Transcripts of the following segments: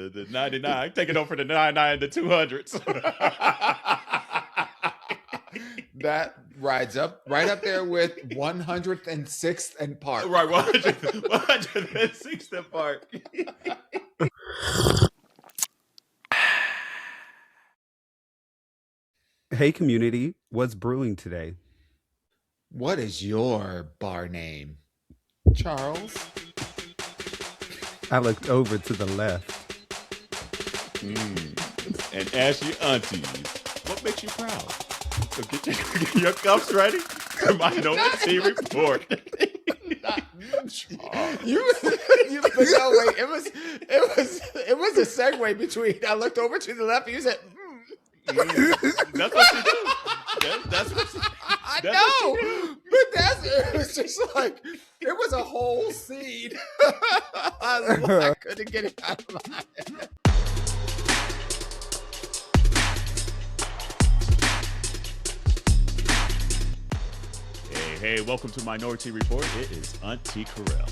the 99. Take it over the 99 and the 200s. That rides up right up there with 106th and Park. Right, 106th and Park. Hey, community, what's brewing today? What is your bar name, Charles? I looked over to the left. And ask your aunties, what makes you proud? So get your cups ready for my Minority Report. You no, wait, it was a segue between I looked over to the left and you said, That's what you do. That's what you, I know, but it was just like it was a whole scene. I couldn't get it out of my head. Hey, welcome to Minority Report. It is Auntea Kerel.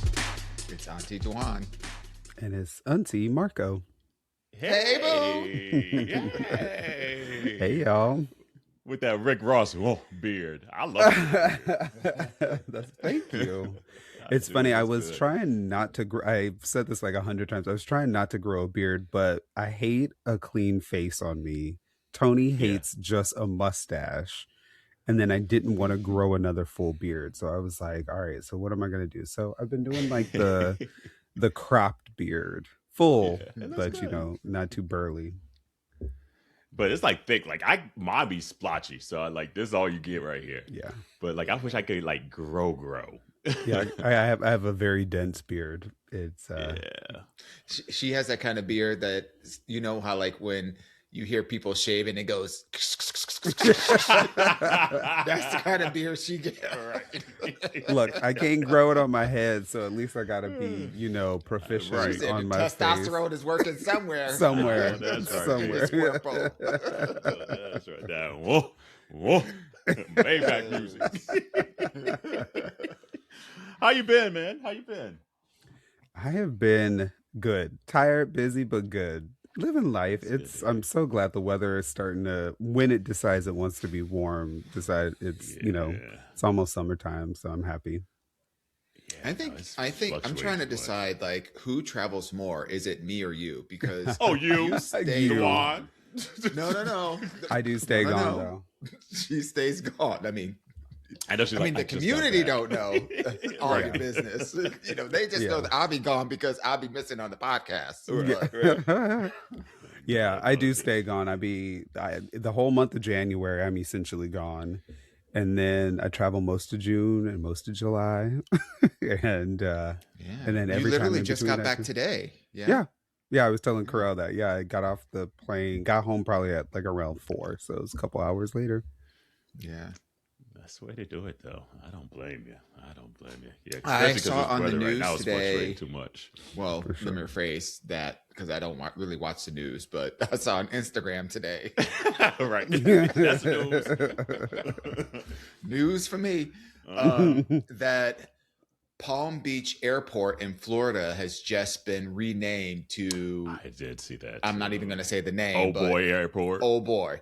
It's Auntie Dawon. And it's Auntea Marko. Hey, Hey, Hey, y'all. With that Rick Ross beard. I love it. Thank you. It's funny. I was trying not to I've said this like 100 times. I was trying not to grow a beard, but I hate a clean face on me. Tony hates just a mustache. And then I didn't want to grow another full beard. So I was like, all right, so what am I going to do? So I've been doing like the cropped beard. Full, but good. Not too burly. But it's like thick. Like mine be splotchy. So like this is all you get right here. Yeah. But like I wish I could like grow. Yeah, I have a very dense beard. It's She has that kind of beard that you know how like when you hear people shave and it goes. That's the kind of beard she gets. Right. Look, I can't grow it on my head, so at least I gotta be, proficient on my testosterone face. Is working somewhere. Somewhere. That's right. Somewhere. That's right. Now, whoa. Maybach music. How you been, man? How you been? I have been good. Tired, busy, but good. Living life. I'm so glad the weather is starting to, when it decides it wants to be warm, it's almost summertime, so I'm happy. Yeah, I think I'm trying to decide like who travels more. Is it me or you? Because you stay gone. No. I do stay gone though. She stays gone. I mean, the community don't know all your business. They just know that I'll be gone because I'll be missing on the podcast. Right. Yeah, I do stay gone. The whole month of January, I'm essentially gone. And then I travel most of June and most of July. and then every you literally time just got back today. Yeah. I was telling Kerel that. Yeah, I got off the plane, got home probably at like around 4. So it was a couple hours later. Yeah. That's the way to do it, though. I don't blame you. Yeah, I saw on the news right now today. Too much. Well, let me rephrase that because I don't really watch the news, but I saw on Instagram today. Right, that's news. News for me that Palm Beach Airport in Florida has just been renamed to. I did see that. I'm not even going to say the name. Boy Airport. Oh boy.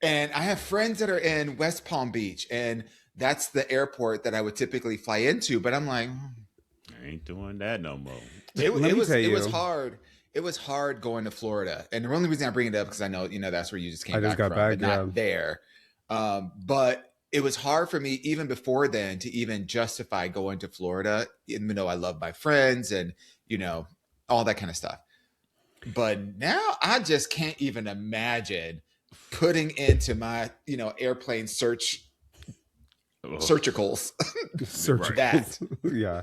And I have friends that are in West Palm Beach, and that's the airport that I would typically fly into. But I'm like, I ain't doing that no more. It was hard. It was hard going to Florida, and the only reason I bring it up because I know that's where you just came back from, but not there. But it was hard for me even before then to even justify going to Florida, even though I love my friends and all that kind of stuff. But now I just can't even imagine putting into my airplane searchicals that. Yeah.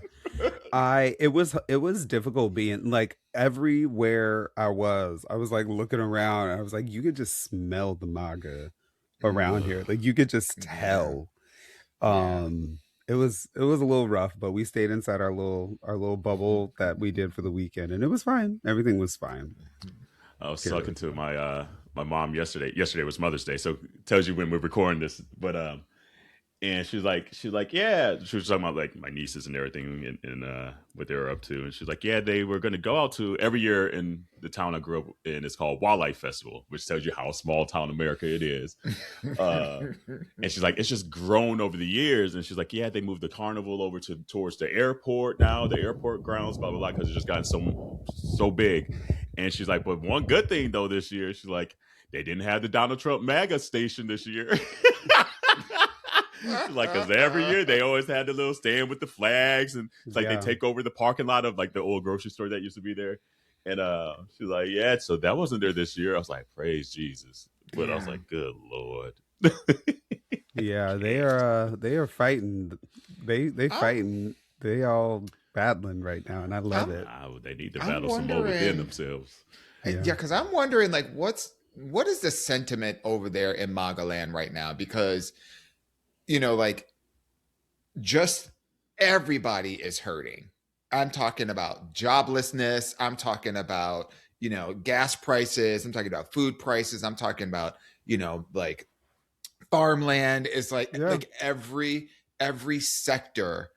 It was difficult being like everywhere I was like looking around and I was like, you could just smell the MAGA around here. Like you could just tell. It was a little rough, but we stayed inside our little bubble that we did for the weekend and it was fine. Everything was fine. I was talking to my mom yesterday. Yesterday was Mother's Day, so it tells you when we're recording this. But And she's like, yeah. She was talking about like my nieces and everything and what they were up to. And she's like, yeah, they were going to go out to every year in the town I grew up in. It's called Wildlife Festival, which tells you how small town America it is. And she's like, it's just grown over the years. And she's like, yeah, they moved the carnival over towards the airport now, the airport grounds, blah, blah, blah, because it's just gotten so big. And she's like, but one good thing though this year, she's like, they didn't have the Donald Trump MAGA station this year. Like, because every year they always had the little stand with the flags, and it's like they take over the parking lot of like the old grocery store that used to be there. And she's like, yeah, so that wasn't there this year. I was like, praise Jesus. But I was like, good Lord. Yeah, they are fighting. They fighting. They all battling right now, and I love it. They need to battle some more within themselves. Yeah, because I'm wondering, like, what is the sentiment over there in MAGA land right now? Because like, just everybody is hurting. I'm talking about joblessness. I'm talking about, gas prices. I'm talking about food prices. I'm talking about, like farmland. Is like every sector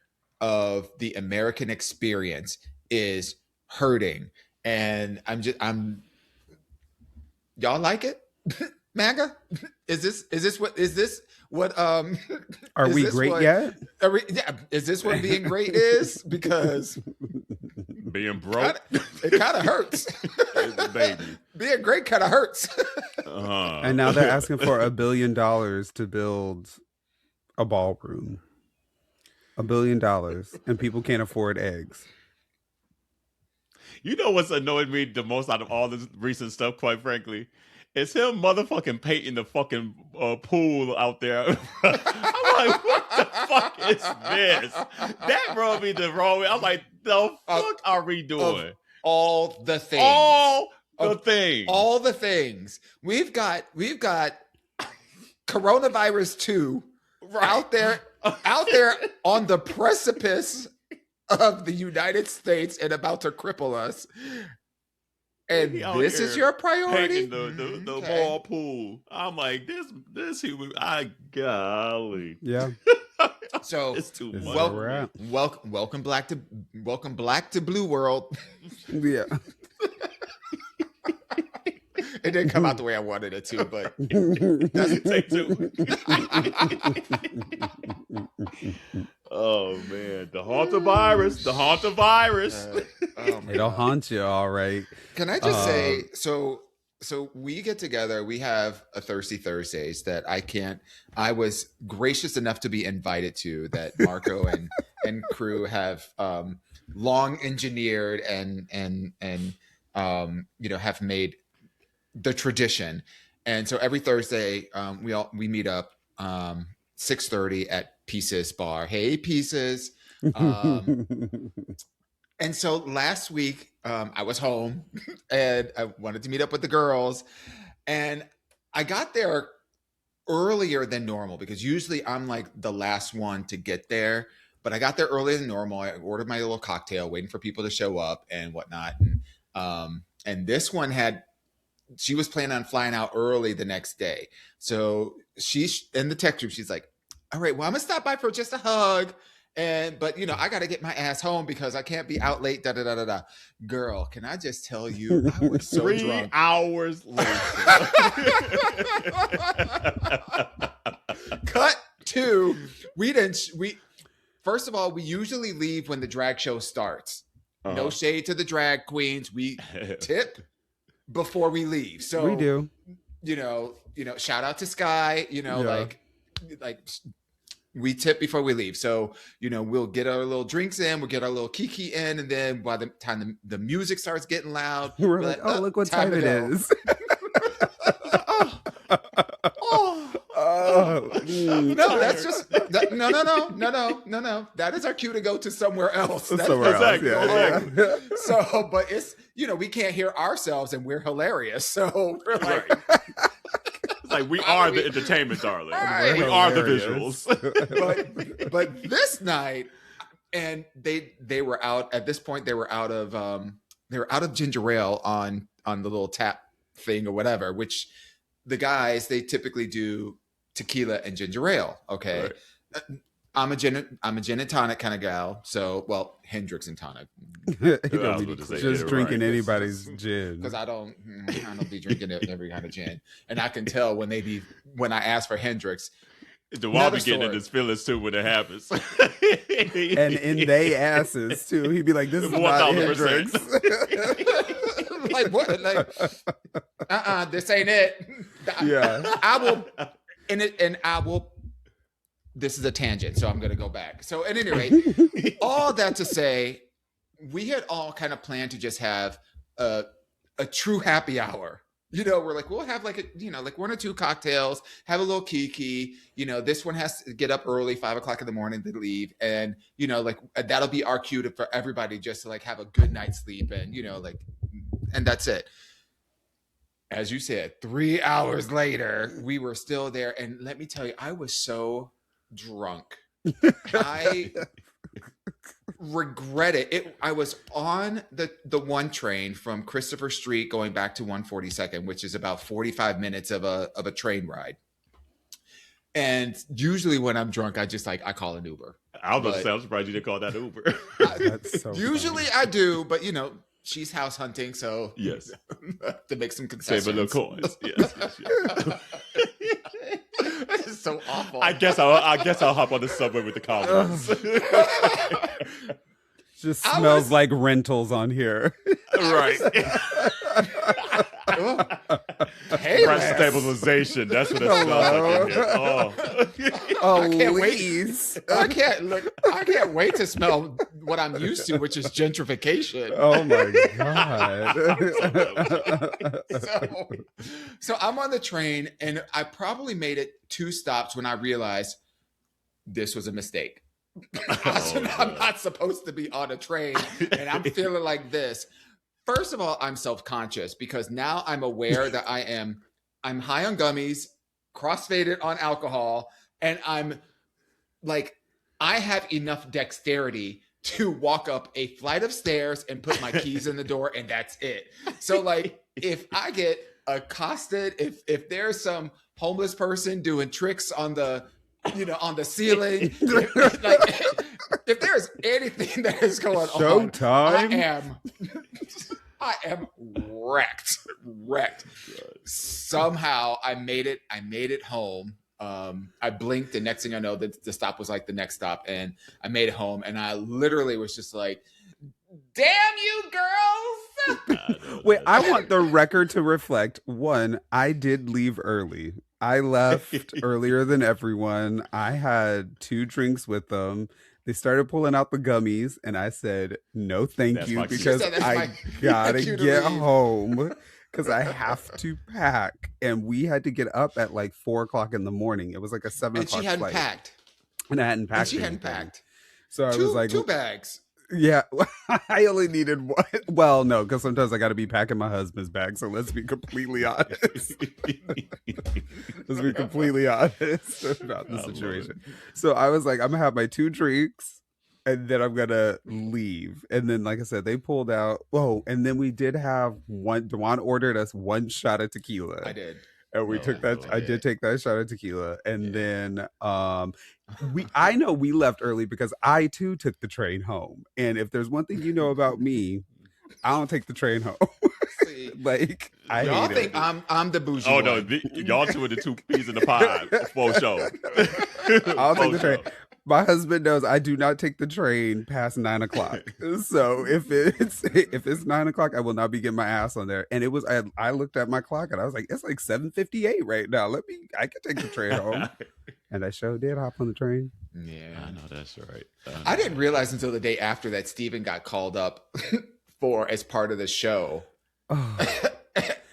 of the American experience is hurting. And y'all like it? MAGA? Is this what are we great yet? Is this what being great is? Because being broke, it kind of hurts. Baby. Being great kind of hurts. And now they're asking for $1 billion to build a ballroom. $1 billion, and people can't afford eggs. You know what's annoyed me the most out of all this recent stuff, quite frankly? It's him motherfucking painting the fucking pool out there. I'm like, what the fuck is this? That rubbed me the wrong way. I'm like, the fuck are we doing? All the things. All the things. We've got coronavirus 2 out there on the precipice of the United States and about to cripple us. And this is your priority? The ball pool. I'm like, this human, golly. Yeah. So it's too much. Welcome black to Blue World. Yeah. It didn't come out the way I wanted it to, but it doesn't take two. Oh man, the hantavirus. It'll haunt you, all right. Can I just say, so we get together, we have a Thirsty Thursdays that I was gracious enough to be invited to, that Marco and crew have long engineered and have made the tradition. And so every Thursday we meet up 6:30 at Pieces Bar. Hey, Pieces. And so last week I was home and I wanted to meet up with the girls, and I got there earlier than normal because usually I'm like the last one to get there, but I got there earlier than normal. I ordered my little cocktail, waiting for people to show up and whatnot. And this one she was planning on flying out early the next day. So she's in the text group. She's like, all right, well, I'm gonna stop by for just a hug. But I got to get my ass home because I can't be out late. Girl, can I just tell you, I was so 3 drunk. hours later. Cut to, first of all, we usually leave when the drag show starts. No shade to the drag queens. We tip before we leave. So we do. Shout out to Sky, like we tip before we leave. So, we'll get our little drinks in, we'll get our little kiki in, and then by the time the music starts getting loud, we're like, oh, look what time it is. No, that's just no. That is our cue to go to somewhere else. That's somewhere else. Yeah. So, but it's we can't hear ourselves and we're hilarious. So we're like, like we are the entertainment, darling. Right. We are the visuals. but this night, and they were out at this point. They were out of ginger ale on the little tap thing or whatever. Which the guys, they typically do tequila and ginger ale. Okay. I'm a gin and tonic kind of gal. So, well, Hendrix and tonic. Just drinking anybody's gin. Because I don't be drinking every kind of gin. And I can tell when I ask for Hendrix. Dawon be getting in his feelings too when it happens. And in they asses too. He'd be like, this is not Hendrix. Like what? Like, this ain't it. Yeah. I will. This is a tangent, so I'm going to go back. So at any rate, all that to say, we had all kind of planned to just have a true happy hour. We're like, we'll have like like 1 or 2 cocktails, have a little kiki. This one has to get up early, 5 o'clock in the morning to leave. And, like that'll be our cue for everybody just to like have a good night's sleep and, and that's it. As you said, 3 hours later, we were still there. And let me tell you, I was so drunk. I regret it. I was on the one train from Christopher Street going back to 142nd, which is about 45 minutes of a train ride. And usually when I'm drunk, I call an Uber. I was about to say, I'm surprised you didn't call that Uber. That's so usually funny. I do, but she's house hunting, so yes, to make some concessions. Save a little coins. Yes. This is so awful. I guess I'll hop on the subway with the comments. Just smells like rentals on here. Right. Hey, price stabilization. That's what it smells like in here. Oh, I can't wait. I can't wait to smell what I'm used to, which is gentrification. Oh my God. So I'm on the train, and I probably made it 2 stops when I realized this was a mistake. I'm not supposed to be on a train, and I'm feeling like this. First of all, I'm self-conscious because now I'm aware that I'm high on gummies, crossfaded on alcohol, and I'm like, I have enough dexterity to walk up a flight of stairs and put my keys in the door, and that's it. So like, if I get accosted, if there's some homeless person doing tricks on the ceiling, if there's anything that is going on, Showtime. I am wrecked. Somehow I made it home. I blinked, and next thing I know, the stop was like the next stop, and I made it home, and I literally was just like, damn you girls. Wait, I want the record to reflect, 1, I did leave early. I left earlier than everyone. I had 2 drinks with them. They started pulling out the gummies, and I said, no, thank you, because I gotta get home because I have to pack. And we had to get up at like 4 o'clock in the morning. It was like a 7 o'clock flight. And she hadn't packed. And I hadn't packed. And she hadn't packed. So I was like, 2 bags. Yeah, I only needed 1. Well, no, because sometimes I got to be packing my husband's bag. So let's be completely honest. Let's be completely honest about the situation. So I was like, I'm going to have my 2 drinks and then I'm going to leave. And then, like I said, they pulled out. Oh, and then we did have Dawon ordered us 1 shot of tequila. I did. And we took that. I did take that shot of tequila, and then I know we left early because I too took the train home. And if there's one thing you know about me, I don't take the train home. Like y'all think I'm the bougie. Oh no, y'all 2 are the 2 peas in the pod for sure. I'll take the train. My husband knows I do not take the train past 9 o'clock. So if it's 9 o'clock, I will not be getting my ass on there. And it was I looked at my clock and I was like, it's like 7:58 right now. I can take the train home. And I sure did hop on the train. Yeah, I know that's right. I didn't realize until the day after that Steven got called up as part of the show.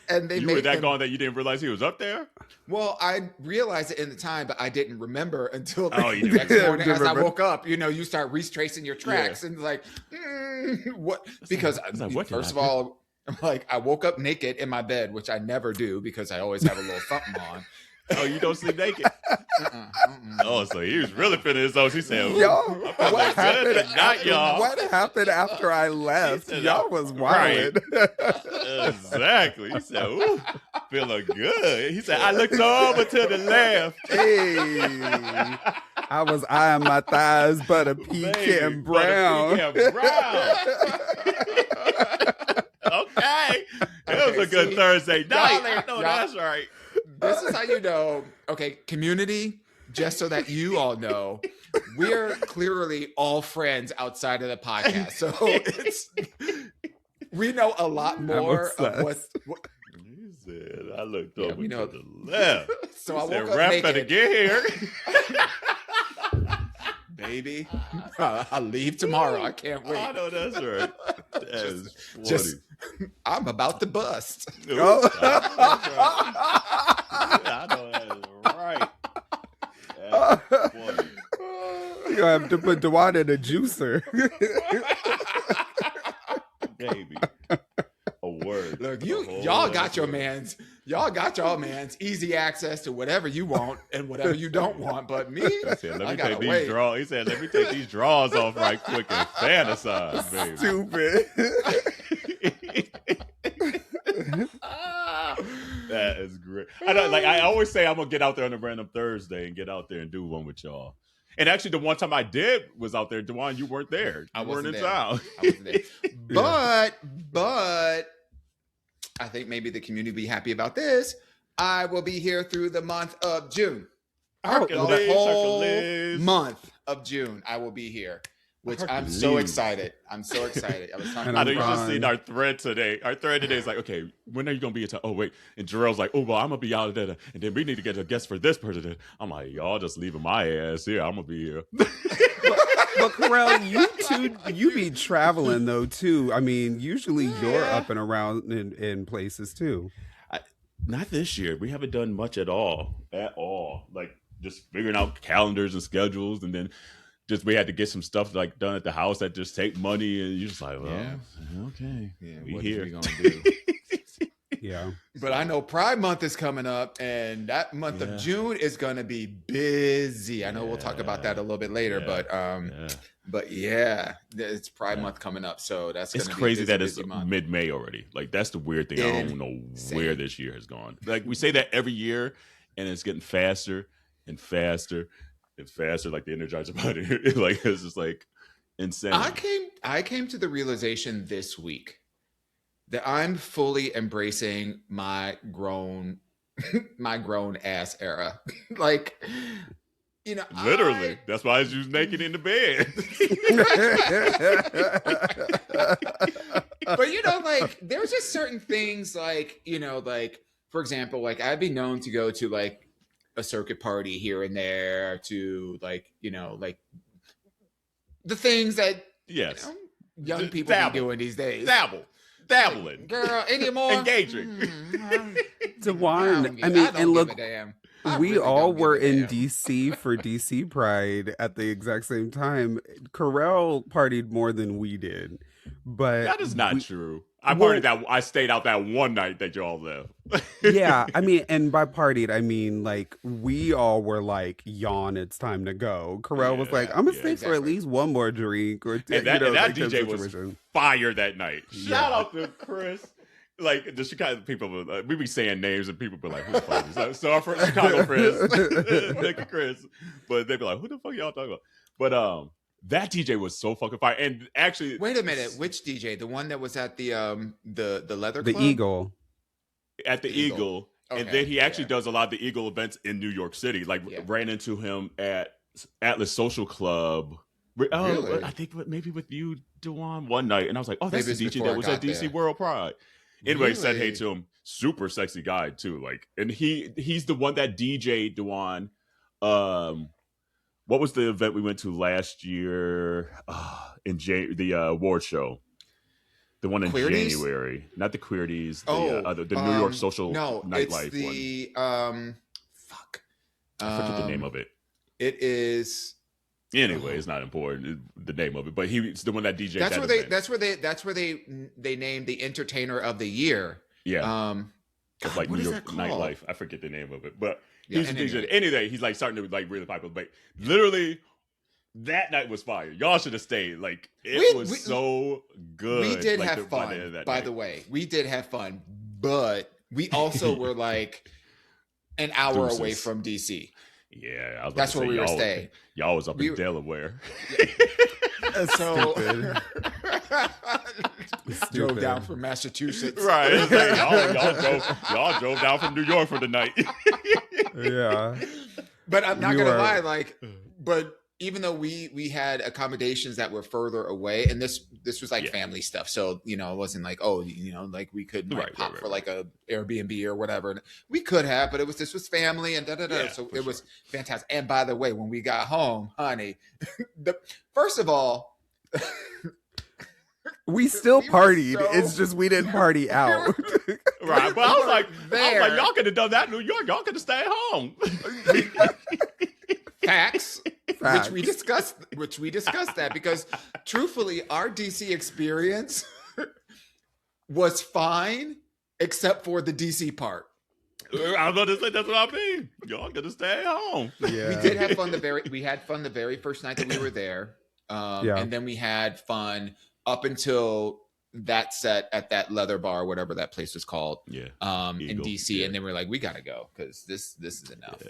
And you were that gone that you didn't realize he was up there? Well, I realized it in the time, but I didn't remember until the next morning as I woke up. You start retracing your tracks and like, what? Because first of all, like I woke up naked in my bed, which I never do because I always have a little something on. Oh, you don't sleep naked? Oh, so he was really feeling his own. He said, y'all, what happened after I left? Y'all was wild. Right. Exactly. He said, ooh, feeling good. He said, I looked over to the left. Hey. I was eyeing my thighs, but a pecan brown. Okay. It was a good Thursday night. I know that's right. This is how you know. Okay, community, just so that you all know, we're clearly all friends outside of the podcast. So we know a lot more of what you said. I looked over to the left. So I woke up naked. Better get here. Baby, I'll leave tomorrow. I can't wait. I know that's right. Just I'm about to bust. Ooh, I know that's right. That's funny. You have to put Dawon in a juicer. Baby. A word. Look, y'all got your mans. Y'all got y'all mans. Easy access to whatever you want and whatever you don't want. But me, said, let me take these draws. He said, let me take these draws off right quick and fantasize, baby. Stupid. That is great. I always say I'm gonna get out there on a random Thursday and get out there and do one with y'all. And actually, the one time I did was out there. Dawon, you weren't there. I wasn't in there. town. I wasn't there. But I think maybe the community will be happy about this. I will be here through the month of June. The whole month of June, I will be here. Which I'm so excited. I was talking I know you just seen our thread today. Our thread today is like, okay, when are you going to be in town? Oh, wait. And Jarrell's like, oh, well, I'm going to be out there. And then we need to get a guest for this person. I'm like, y'all just leaving my ass here. I'm going to be here. But Kerel, you be traveling, though, too. I mean, usually you're up and around in places, too. Not this year. We haven't done much at all. Like, just figuring out calendars and schedules, and then just we had to get some stuff like done at the house that just take money, and you're just like, well, okay, what here. Are we gonna do? Yeah, but I know Pride Month is coming up, and that month of June is gonna be busy. I know we'll talk about that a little bit later, but it's Pride Month coming up, so it's crazy that it's mid-May already. Like that's the weird thing. I don't know where this year has gone. Like we say that every year, and it's getting faster and faster. It's faster, like the Energizer Bunny. Like it's just like insane. I came to the realization this week that I'm fully embracing my grown ass era. Like, you know, literally. That's why I was just naked in the bed. But you know, like there's just certain things, like, you know, like for example, like I'd be known to go to like a circuit party here and there, to like, you know, like the things that young people be doing these days. Dabbling, girl, anymore engaging. Dawon, I mean, and look, we all were in DC for DC Pride at the exact same time. Kerel partied more than we did, but that is not true. I stayed out that one night that y'all left. Yeah, I mean, and by partied, I mean like we all were like, yawn, it's time to go. Kerel was like, I'm gonna stay for at least one more drink or two. And that DJ was fire that night. Shout out to Chris. Like the Chicago people, we be saying names and people be like, "Who the fuck is that?" So our Chicago friends, Nick and Chris, but they be like, "Who the fuck y'all talking about?" But that DJ was so fucking fire. And actually, wait a minute, which DJ? The one that was at the leather club? The Eagle. At the Eagle. Okay, and then he actually does a lot of the Eagle events in New York City. Like ran into him at Atlas Social Club. Really? I think maybe with you, Dawon, one night, and I was like, "Oh, that's the DJ that was at DC World Pride." Anyway, said hey to him. Super sexy guy too. Like, and he's the one that DJ Dawon. What was the event we went to last year? In the award show, the one in January, not the Queerties. The New York Social nightlife. It's the one. I forget the name of it. It is. Anyway, it's not important, the name of it, but he's the one that DJ. That's where they named the entertainer of the year. Yeah. Like New York nightlife. I forget the name of it, but he's a DJ. Anyway, he's like starting to like really popular. But literally, that night was fire. Y'all should have stayed. Like it was so good. We did have fun. By the way, we did have fun, but we also were like an hour away from DC. Yeah, I was about That's to where say, we were staying. Y'all was up in Delaware. So drove down from Massachusetts. Right. Y'all drove down from New York for the night. Yeah. But I'm not gonna lie, like, but even though we had accommodations that were further away, and this was like family stuff, so it wasn't like, oh, like we could pop for like a Airbnb or whatever. We could have, but this was family and so it was fantastic. And by the way, when we got home, honey, first of all, we still partied. It's just we didn't party out. Right. But I was like, y'all could have done that in New York. Y'all could have stayed home. Facts. Which we discussed that, because truthfully, our DC experience was fine except for the DC part. I was about to say, that's what I mean. Y'all could have stayed home. Yeah. We did have fun we had fun the very first night that we were there. And then we had fun up until that set at that leather bar, whatever that place was called. Yeah. In DC. And then we're like, we gotta go because this is enough.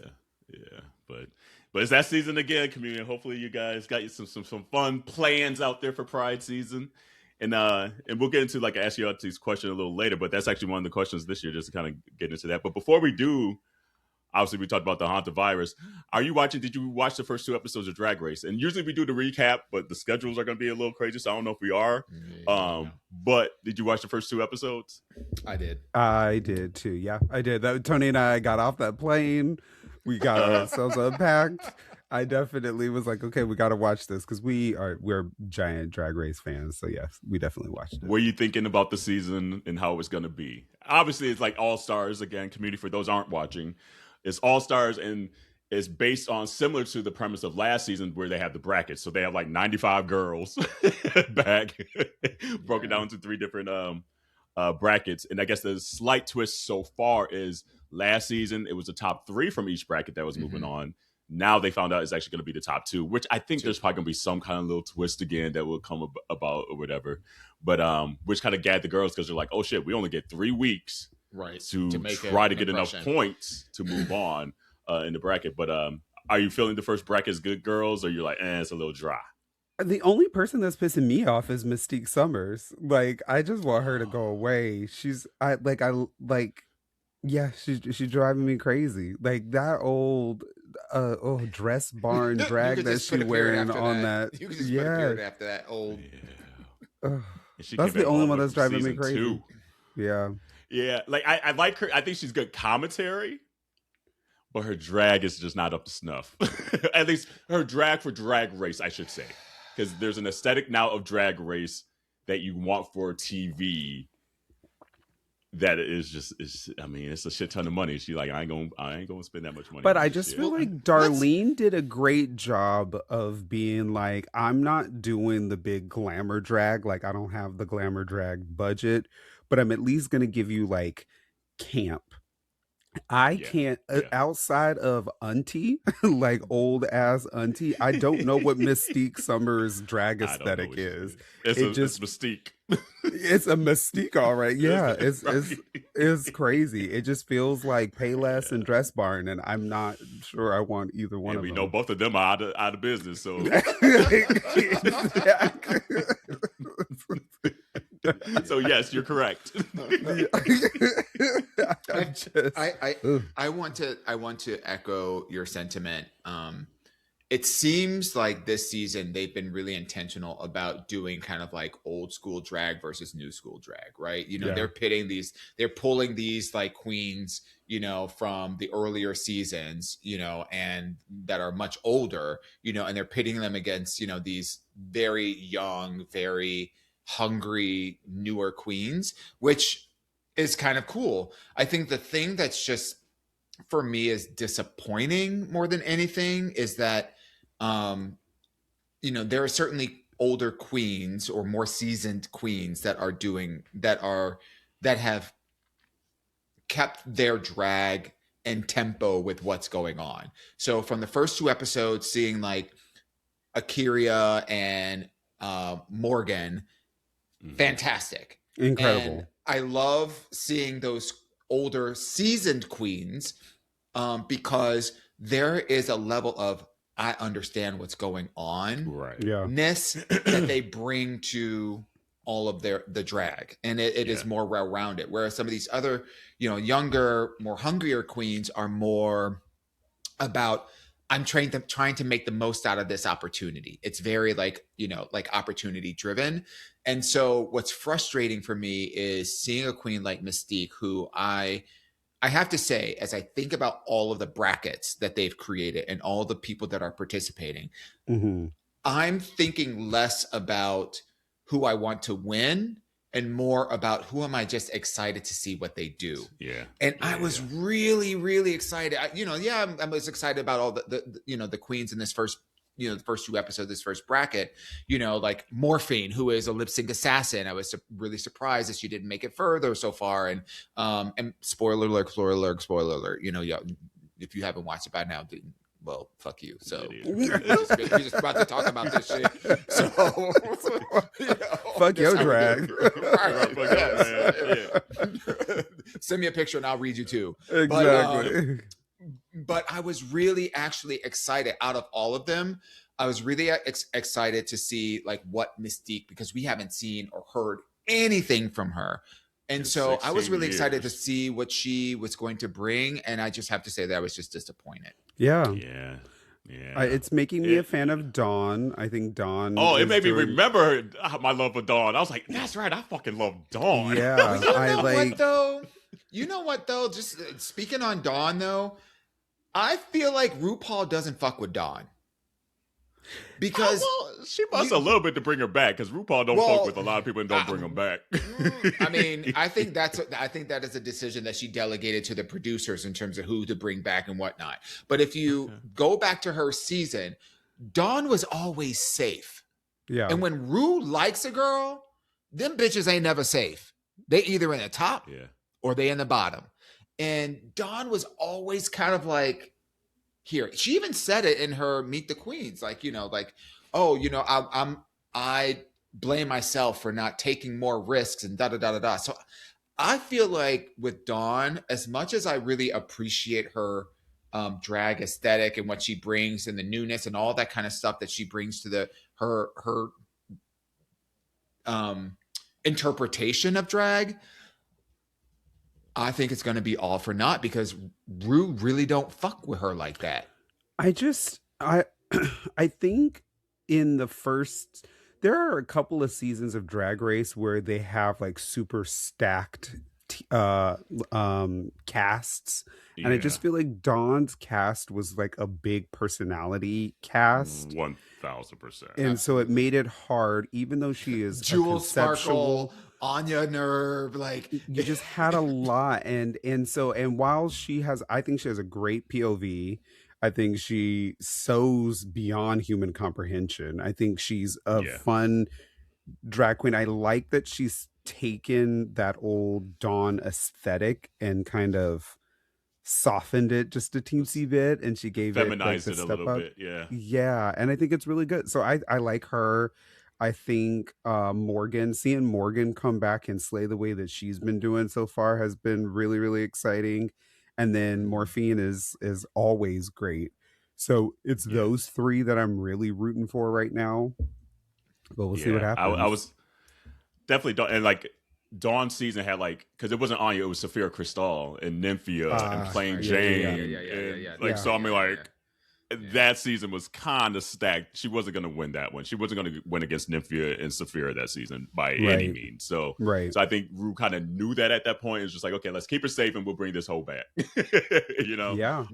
Yeah. But it's that season again, community. Hopefully you guys got you some fun plans out there for Pride season. And we'll get into like ask you out these questions a little later, but that's actually one of the questions this year, just to kind of get into that. But before we do, obviously we talked about the Haunted virus. Did you watch the first 2 episodes of Drag Race? And usually we do the recap, but the schedules are going to be a little crazy, so I don't know if we are. But did you watch the first 2 episodes? I did. I did too. Yeah, I did. Tony and I got off that plane. We got ourselves unpacked. I definitely was like, okay, we got to watch this because we're giant Drag Race fans. So yes, we definitely watched it. What are you thinking about the season and how it's going to be? Obviously, it's like All Stars again. Community, for those aren't watching, it's All Stars and it's based on similar to the premise of last season where they have the brackets. So they have like 95 girls back broken down into 3 different brackets. And I guess the slight twist so far is last season it was the top 3 from each bracket that was moving on. Now they found out it's actually going to be the top 2, which I think there's probably going to be some kind of little twist again that will come about or whatever. But which kind of gagged the girls because they're like, oh shit, we only get 3 weeks to try to get enough points to move on in the bracket. But are you feeling the first bracket is good, girls, or you're like, it's a little dry? The only person that's pissing me off is Mystique Summers. Like, I just want her to go away. She's driving me crazy. Like that old dress barn drag that she wearing on that. You can just put a period after that old. Yeah. That's the only one that's driving me crazy. 2. Yeah. Like I like her. I think she's good commentary, but her drag is just not up to snuff. At least her drag for Drag Race, I should say, because there's an aesthetic now of Drag Race that you want for TV. That is just, it's a shit ton of money. She like, I ain't gonna spend that much money. But I just feel like Darlene did a great job of being like, I'm not doing the big glamour drag. Like, I don't have the glamour drag budget, but I'm at least going to give you like camp. I can't, outside of Auntie, like old ass Auntie, I don't know what Mystique Summers drag aesthetic is. It's Mystique. It's a Mystique, all right. Yeah, it's crazy. It just feels like Payless and Dress Barn, and I'm not sure I want either one of them. We know both of them are out of business, so. So yes, you're correct. I want to echo your sentiment. It seems like this season they've been really intentional about doing kind of like old school drag versus new school drag, right? They're pulling these like queens, from the earlier seasons, and that are much older, and they're pitting them against, these very young, very hungry, newer queens, which is kind of cool. I think the thing that's just for me is disappointing more than anything is that there are certainly older queens or more seasoned queens that have kept their drag and tempo with what's going on. So from the first 2 episodes, seeing like Akira and Morgan, fantastic, incredible. And I love seeing those older seasoned queens because there is a level of I understand what's going on, right? Ness that they bring to all of the drag, and it is more well-rounded. Whereas some of these other, younger, more hungrier queens are more about I'm trying to make the most out of this opportunity. It's very like opportunity driven. And so what's frustrating for me is seeing a queen like Mystique, who I have to say, as I think about all of the brackets that they've created and all the people that are participating, I'm thinking less about who I want to win and more about who am I just excited to see what they do. I was really, really excited. I was excited about all the queens in this first, the first 2 episodes, this first bracket, like Morphine, who is a lip sync assassin. I was really surprised that she didn't make it further so far. And spoiler alert, if you haven't watched it by now, well, fuck you. So we're just about to talk about this shit. So fuck your drag. Send me a picture and I'll read you too. Exactly. But I was really actually excited out of all of them. I was really excited to see like what Mystique, because we haven't seen or heard anything from her. And so I was really excited to see what she was going to bring. And I just have to say that I was just disappointed. Yeah. It's making me a fan of Dawn. I think Dawn. Oh, it made me remember my love for Dawn. I was like, that's right. I fucking love Dawn. Yeah. You know what though? Just speaking on Dawn though, I feel like RuPaul doesn't fuck with Dawn. Because she must a little bit to bring her back, because RuPaul don't fuck with a lot of people and don't bring them back. I mean, I think that is a decision that she delegated to the producers in terms of who to bring back and whatnot. But if you go back to her season, Dawn was always safe. Yeah. And when Ru likes a girl, them bitches ain't never safe. They either in the top or they in the bottom. And Dawn was always kind of like, here. She even said it in her Meet the Queens, like, I blame myself for not taking more risks and da-da-da-da-da. So I feel like with Dawn, as much as I really appreciate her drag aesthetic and what she brings and the newness and all that kind of stuff that she brings to her interpretation of drag, I think it's going to be all for naught, because Ru really don't fuck with her like that. I think in the first, there are a couple of seasons of Drag Race where they have like super stacked casts. And I just feel like Dawn's cast was like a big personality cast. 1000%. And so it made it hard, even though she is Jewel Sparkle, Anya Nerve, like you just had a lot. And while I think she has a great POV, I think she sews beyond human comprehension. I think she's a fun drag queen. I like that she's taken that old Dawn aesthetic and kind of softened it just a teensy bit, and she gave feminized it a little bit. Yeah, and I think it's really good. So I like her. I think seeing Morgan come back and slay the way that she's been doing so far has been really, really exciting. And then Morphine is always great. So it's those three that I'm really rooting for right now. But we'll see what happens. I was definitely, and like Dawn's season had because it wasn't Anya, it was Sophia Crystal and Nymphia and Plain Jane. So I mean that season was kind of stacked. She wasn't going to win that one. She wasn't going to win against Nymphia and Sophia that season by any means. So I think Ru kind of knew that at that point. It's just like, okay, let's keep her safe and we'll bring this whole back. Yeah.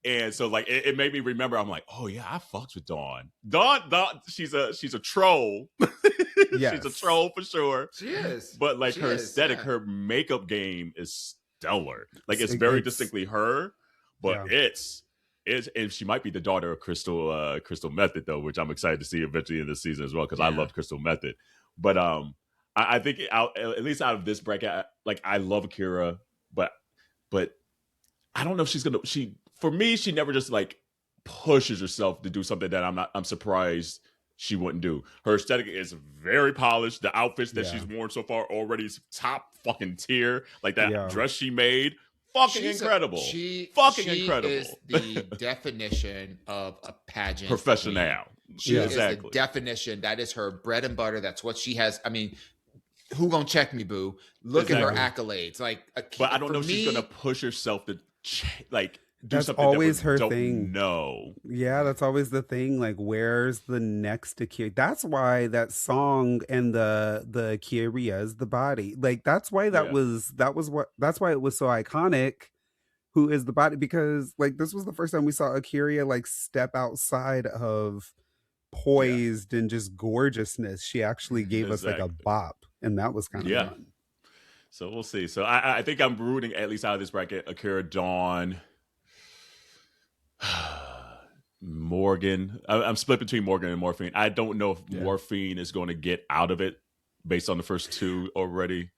And so it made me remember. I'm like, oh yeah, I fucks with Dawn. Dawn, she's a troll. Yes. She's a troll for sure. She is. But her aesthetic, her makeup game is stellar. It's very distinctly her, but and she might be the daughter of Crystal Method though, which I'm excited to see eventually in this season as well, because I loved Crystal Method. But I think at least out of this bracket, I love Akira, but I don't know if she's gonna. For me, she never just pushes herself to do something that I'm surprised she wouldn't do. Her aesthetic is very polished. The outfits that she's worn so far already is top fucking tier. That dress she made, fucking incredible. She incredible. Is the definition of a pageant professional. She is the definition. That is her bread and butter. That's what she has. I mean, who gonna check me, boo? Look at her accolades. But I don't know if she's gonna push herself to do that's something always that her thing. No. Yeah, that's always the thing. Like, where's the next Akira? That's why that song and the Akira is the body. Like, that's why that's why it was so iconic. Who is the body? Because like this was the first time we saw Akira like step outside of poised and just gorgeousness. She actually gave us like a bop, and that was kind of fun. So we'll see. So I think I'm rooting at least out of this bracket Akira, Dawon. Morgan. I'm split between Morgan and Morphine. I don't know if Morphine is going to get out of it based on the first two already.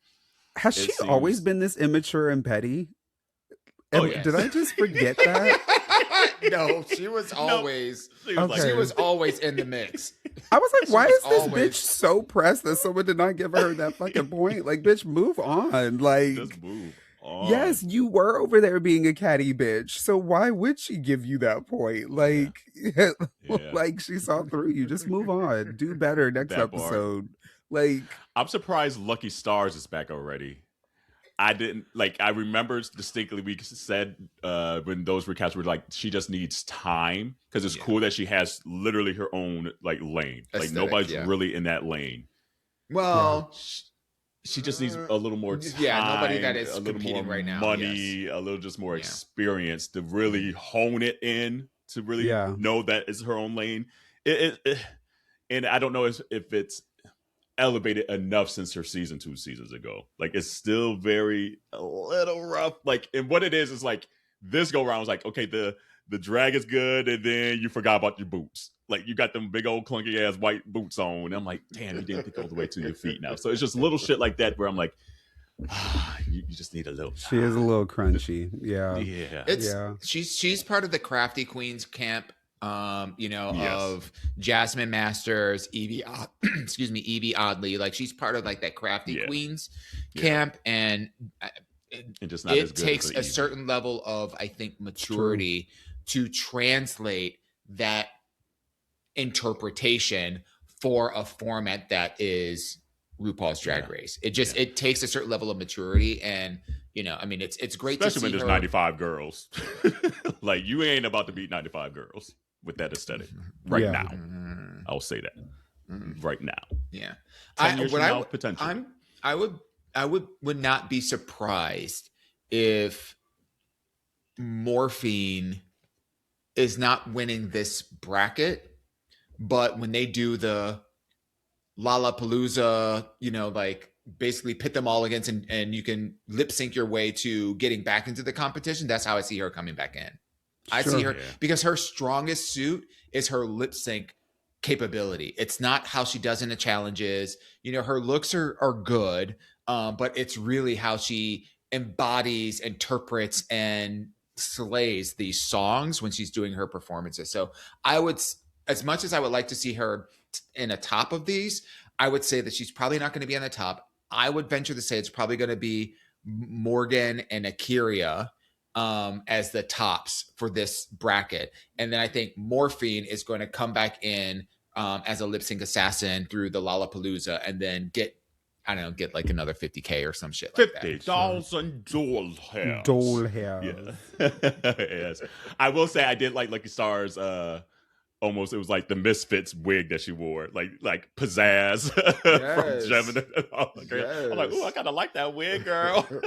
Has she always been this immature and petty? Did I just forget that? No, she was always she was always in the mix. I was like, why is this bitch so pressed that someone did not give her that fucking point? Like, bitch, move on. Like, just move on. Yes, you were over there being a catty bitch. So why would she give you that point? Like, like she saw through you. Just move on. Do better next episode. Like, I'm surprised Lucky Stars is back already. I remember distinctly we said when those recaps were like, she just needs time because it's cool that she has literally her own like lane. Aesthetic, like nobody's really in that lane. Well, she just needs a little more time. Yeah, nobody that is a little competing more right now. Money, a little just more experience to really hone it in, to really know that it's her own lane. And I don't know if it's elevated enough since her season 2 seasons ago. Like, it's still a little rough. Like, and what it is like this go round was like, okay, the drag is good, and then you forgot about your boots. Like, you got them big old clunky ass white boots on. And I'm like, damn, you didn't get all the way to your feet now. So it's just little shit like that where I'm like, you just need a little time. She is a little crunchy. Yeah. She's part of the Crafty Queens camp. Of Jasmine Masters, Evie Oddly. Like, she's part of like that Crafty Queens camp, and just not as good takes as a certain level of, I think, maturity to translate that interpretation for a format that is RuPaul's Drag Race. It takes a certain level of maturity, and it's great, especially to see when there's her. 95 girls. Like, you ain't about to beat 95 girls with that aesthetic now. I'll say that right now. Yeah, 10 years from now, potentially. I would not be surprised if Morphine is not winning this bracket, but when they do the Lollapalooza, like basically pit them all against and you can lip sync your way to getting back into the competition. That's how I see her coming back in. I see her because her strongest suit is her lip sync capability. It's not how she does in the challenges. Her looks are good, but it's really how she embodies, interprets, and slays these songs when she's doing her performances. So I would, as much as I would like to see her in a top of these, I would say that she's probably not going to be on the top. I would venture to say it's probably going to be Morgan and Akira as the tops for this bracket. And then I think Morphine is going to come back in as a lip sync assassin through the Lollapalooza and then get like another 50K or some shit like that. 50,000 doll hairs. Yeah. Yes. I will say I did like Lucky Stars. Almost, it was like the Misfits wig that she wore, like pizzazz from Gemini. I'm like, ooh, I kind of like that wig, girl. Come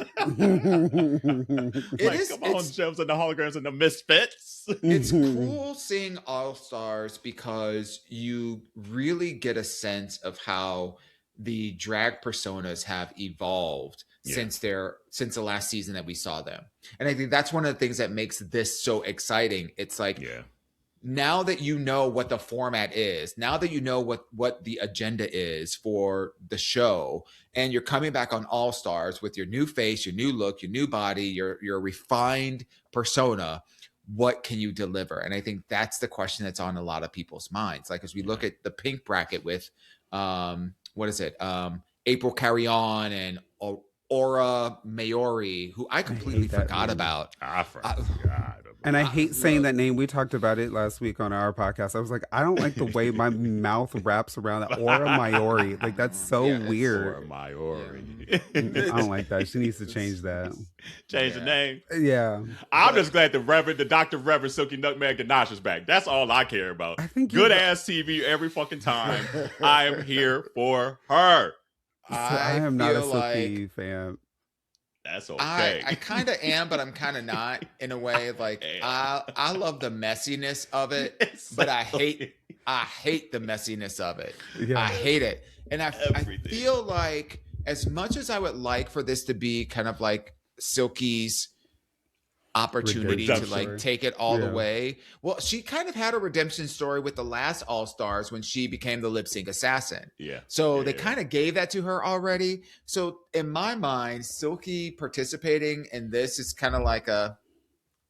on, Gems and the holograms and the Misfits. It's cool seeing All Stars because you really get a sense of how the drag personas have evolved since the last season that we saw them, and I think that's one of the things that makes this so exciting. It's like, now that you know what the format is, now that you know what the agenda is for the show, and you're coming back on All Stars with your new face, your new look, your new body, your refined persona, what can you deliver? And I think that's the question that's on a lot of people's minds. Like, as we look at the pink bracket with, April Carry On and Aura Mayori, who I completely forgot about. I forgot. And I hate saying that name. We talked about it last week on our podcast. I was like, I don't like the way my mouth wraps around that. Aura Mayori. Like, that's so weird. Aura Mayori. I don't like that. She needs to change that. Change the name. Yeah. I'm just glad the Dr. Reverend Silky Nutmeg Ganache is back. That's all I care about. Good ass TV every fucking time. I am here for her. I am not a Silky fan. That's okay. I kind of am, but I'm kind of not in a way. Like I love the messiness of it, but I hate the messiness of it. Yeah. I hate it, and I feel like as much as I would like for this to be kind of like Silky's opportunity to like take it all the way. Well, she kind of had a redemption story with the last All Stars when she became the lip sync assassin. Yeah. So they kind of gave that to her already. So in my mind, Silky participating in this is kind of like a,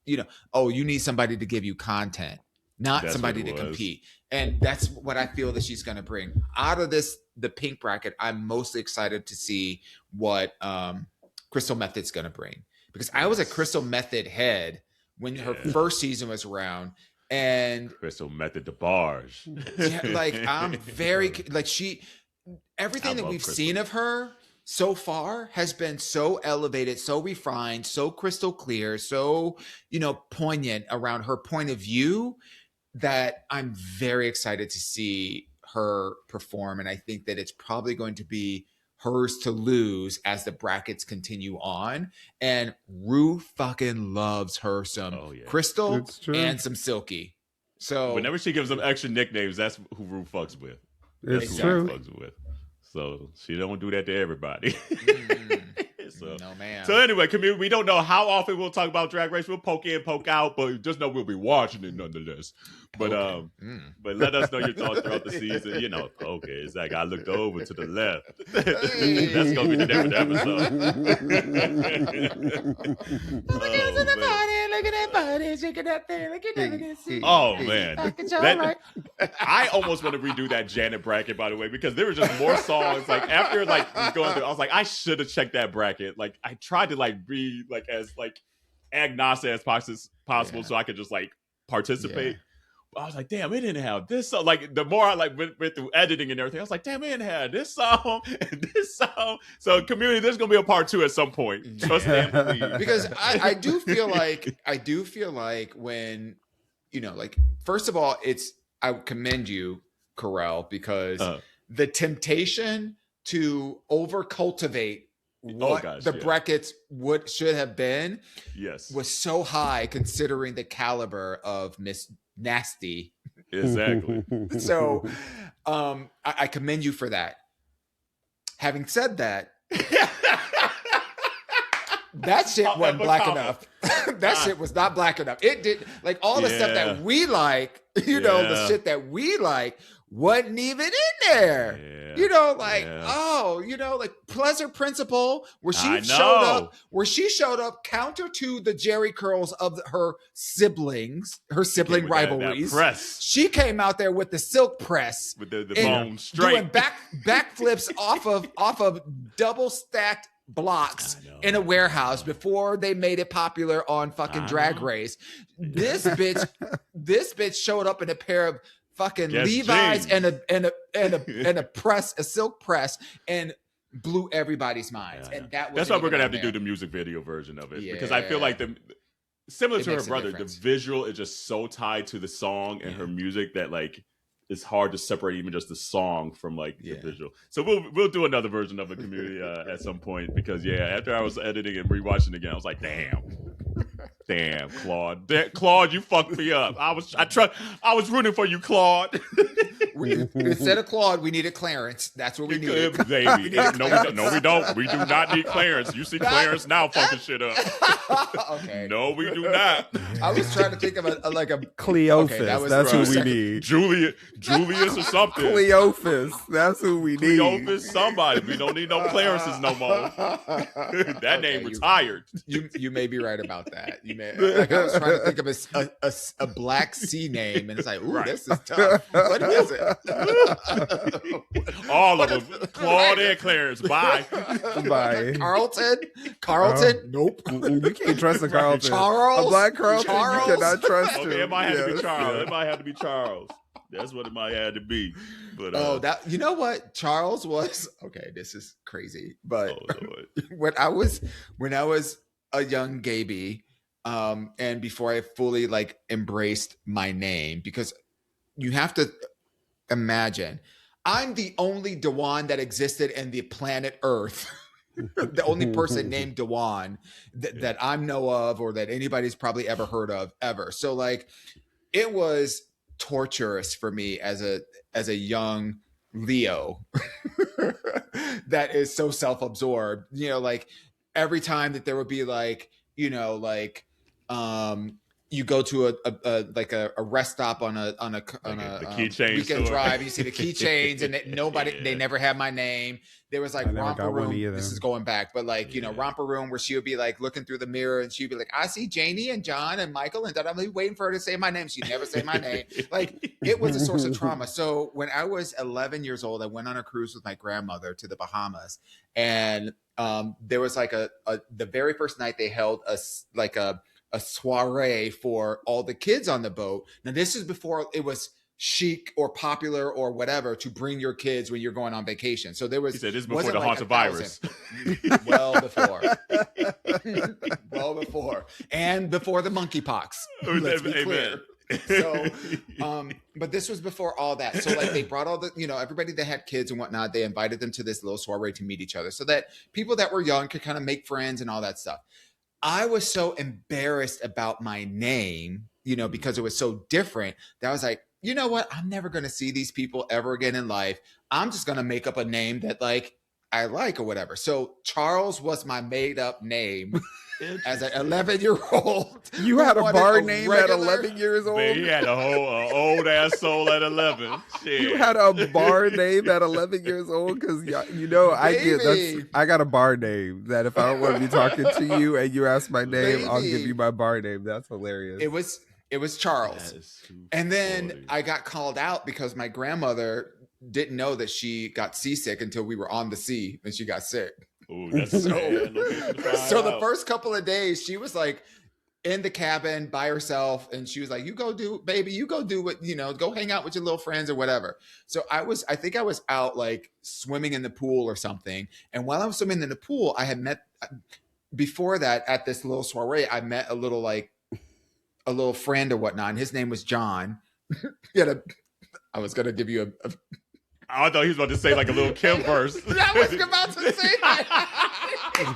you need somebody to give you content, not somebody to compete. And that's what I feel that she's going to bring out of this, the pink bracket. I'm mostly excited to see what Crystal Method's going to bring. Because I was a Crystal Method head when her first season was around, and Crystal Method DeBarge. I'm very everything that we've seen of her so far has been so elevated, so refined, so crystal clear, so poignant around her point of view that I'm very excited to see her perform, and I think that it's probably going to be hers to lose as the brackets continue on. And Ru fucking loves her some Crystal and some Silky. So whenever she gives them extra nicknames, that's who Ru fucks with. It's true. Fucks with. So she don't do that to everybody. No, man. So anyway, community, we don't know how often we'll talk about Drag Race. We'll poke in, poke out, but just know we'll be watching it nonetheless. But but let us know your thoughts throughout the season. Okay, it's like I looked over to the left. That's gonna be the next episode. Look at that body, shaking that thing, look at that. Oh man, I almost want to redo that Janet bracket, by the way, because there were just more songs. Like after going through, I was like, I should have checked that bracket. Like I tried to be as agnostic as possible, so I could just participate. I was like, damn, it didn't have this song. Like the more I went through editing and everything, I was like, damn, it didn't have this song and this song. So community, there's gonna be a part 2 at some point. Trust and believe. Because I do feel like when first of all, I commend you, Kerel, because the temptation to over cultivate what the brackets should have been was so high considering the caliber of Miss Nasty. Exactly. So I commend you for that. Having said that, that shit wasn't black enough. That shit was not black enough. It did all the stuff that we like, the shit that we like wasn't even in there. Pleasure Principle, where she showed up counter to the Jerry curls of her sibling rivalries. That press. She came out there with the silk press, with the bone straight, doing backflips off of double stacked blocks in a warehouse before they made it popular on fucking Drag Race. This bitch showed up in a pair of fucking Levi's and a press, a silk press, and blew everybody's minds. And that's why we're gonna have to do the music video version of it, because I feel like similar to her brother, the visual is just so tied to the song and her music that it's hard to separate even just the song from the visual. So we'll do another version of the community at some point, because after I was editing and rewatching again, I was like, damn, Claude, you fucked me up. I was rooting for you, Claude. Instead of Claude, we needed Clarence. That's what we needed. Baby. No, we don't. We do not need Clarence. You see Clarence now fucking shit up. Okay. No, we do not. I was trying to think of a Cleophas. Okay, that's who we need. Julius or something. Cleophas. That's who we need. Cleophas, somebody. We don't need no Clarences no more. That name retired. You may be right about that. You may. I was trying to think of a black C name, and it's like, ooh, this is tough. What is it? All of them. Claude and Clarence. Bye. Carlton. Nope. You can't trust a Carlton. Charles. A black Carlton. You cannot trust him. Okay, it might have to be Charles. It might have to be Charles. That's what it might have to be. But you know what? Charles was okay. This is crazy, but when I was a young Gaby, and before I fully like embraced my name, because you have to imagine, I'm the only Dawon that existed in the planet Earth. The only person named Dawon that I know of, or that anybody's probably ever heard of ever. So like, it was torturous for me as a young Leo that is so self-absorbed, like every time that there would be like, you go to a rest stop on a keychain weekend store. drive. You see the keychains, and they never had my name. There was like Romper Room. This is going back, but like Romper Room, where she would be like looking through the mirror, and she'd be like, "I see Janie and John and Michael," and I'm like waiting for her to say my name. She'd never say my name. Like, it was a source of trauma. So when I was 11 years old, I went on a cruise with my grandmother to the Bahamas, and there was like the very first night they held a soiree for all the kids on the boat. Now, this is before it was chic or popular or whatever to bring your kids when you're going on vacation. So there was. He said this is before the haunted virus. Well before, and before the monkeypox. Let's be clear. So, but this was before all that. So like, they brought all the, everybody that had kids and whatnot, they invited them to this little soiree to meet each other, so that people that were young could kind of make friends and all that stuff. I was so embarrassed about my name, because it was so different, that I was like, you know what? I'm never going to see these people ever again in life. I'm just going to make up a name that like I like or whatever. So Charles was my made up name as an 11-year-old. You had a bar name at 11 years old? Man, he had a whole old ass soul at 11. Shit. You had a bar name at 11 years old? Because, I got a bar name that if I don't want to be talking to you and you ask my name, I'll give you my bar name. That's hilarious. It was Charles. And then I got called out because my grandmother didn't know that she got seasick until we were on the sea and she got sick. Ooh, that's so the first couple of days she was like in the cabin by herself, and she was like, you go do what, go hang out with your little friends or whatever. So I think I was out like swimming in the pool or something. And while I was swimming in the pool, I had met, before that, at this little soiree, I met a little friend or whatnot, and his name was John. I was going to give you a I thought he was about to say like a little Kim verse. I was about to say that.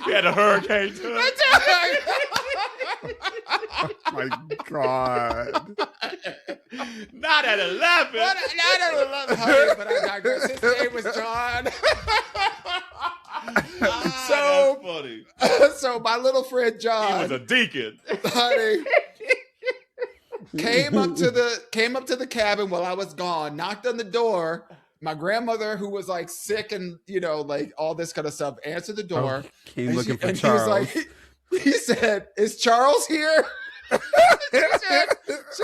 He had a hurricane too. Oh my God. Not at 11. Not at 11. Honey, but I digress. His name was John. So funny. So my little friend John. He was a deacon. Honey. Came up to the cabin while I was gone, knocked on the door. My grandmother, who was like sick and like all this kind of stuff, answered the door. Came looking for Charles. He said, "Is Charles here?" she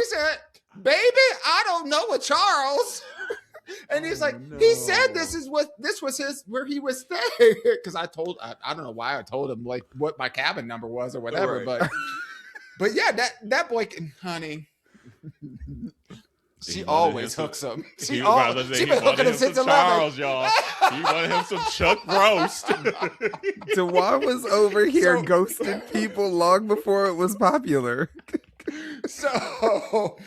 said, "Baby, I don't know a Charles." And he's like, no. He said this was where he was staying. Because I don't know why I told him like what my cabin number was or whatever, right. But yeah, that boy, honey. She always hooks him. She been hooking him since 11. Charles, y'all. He wanted him some Chuck roast. Dawon was over here ghosting people long before it was popular. So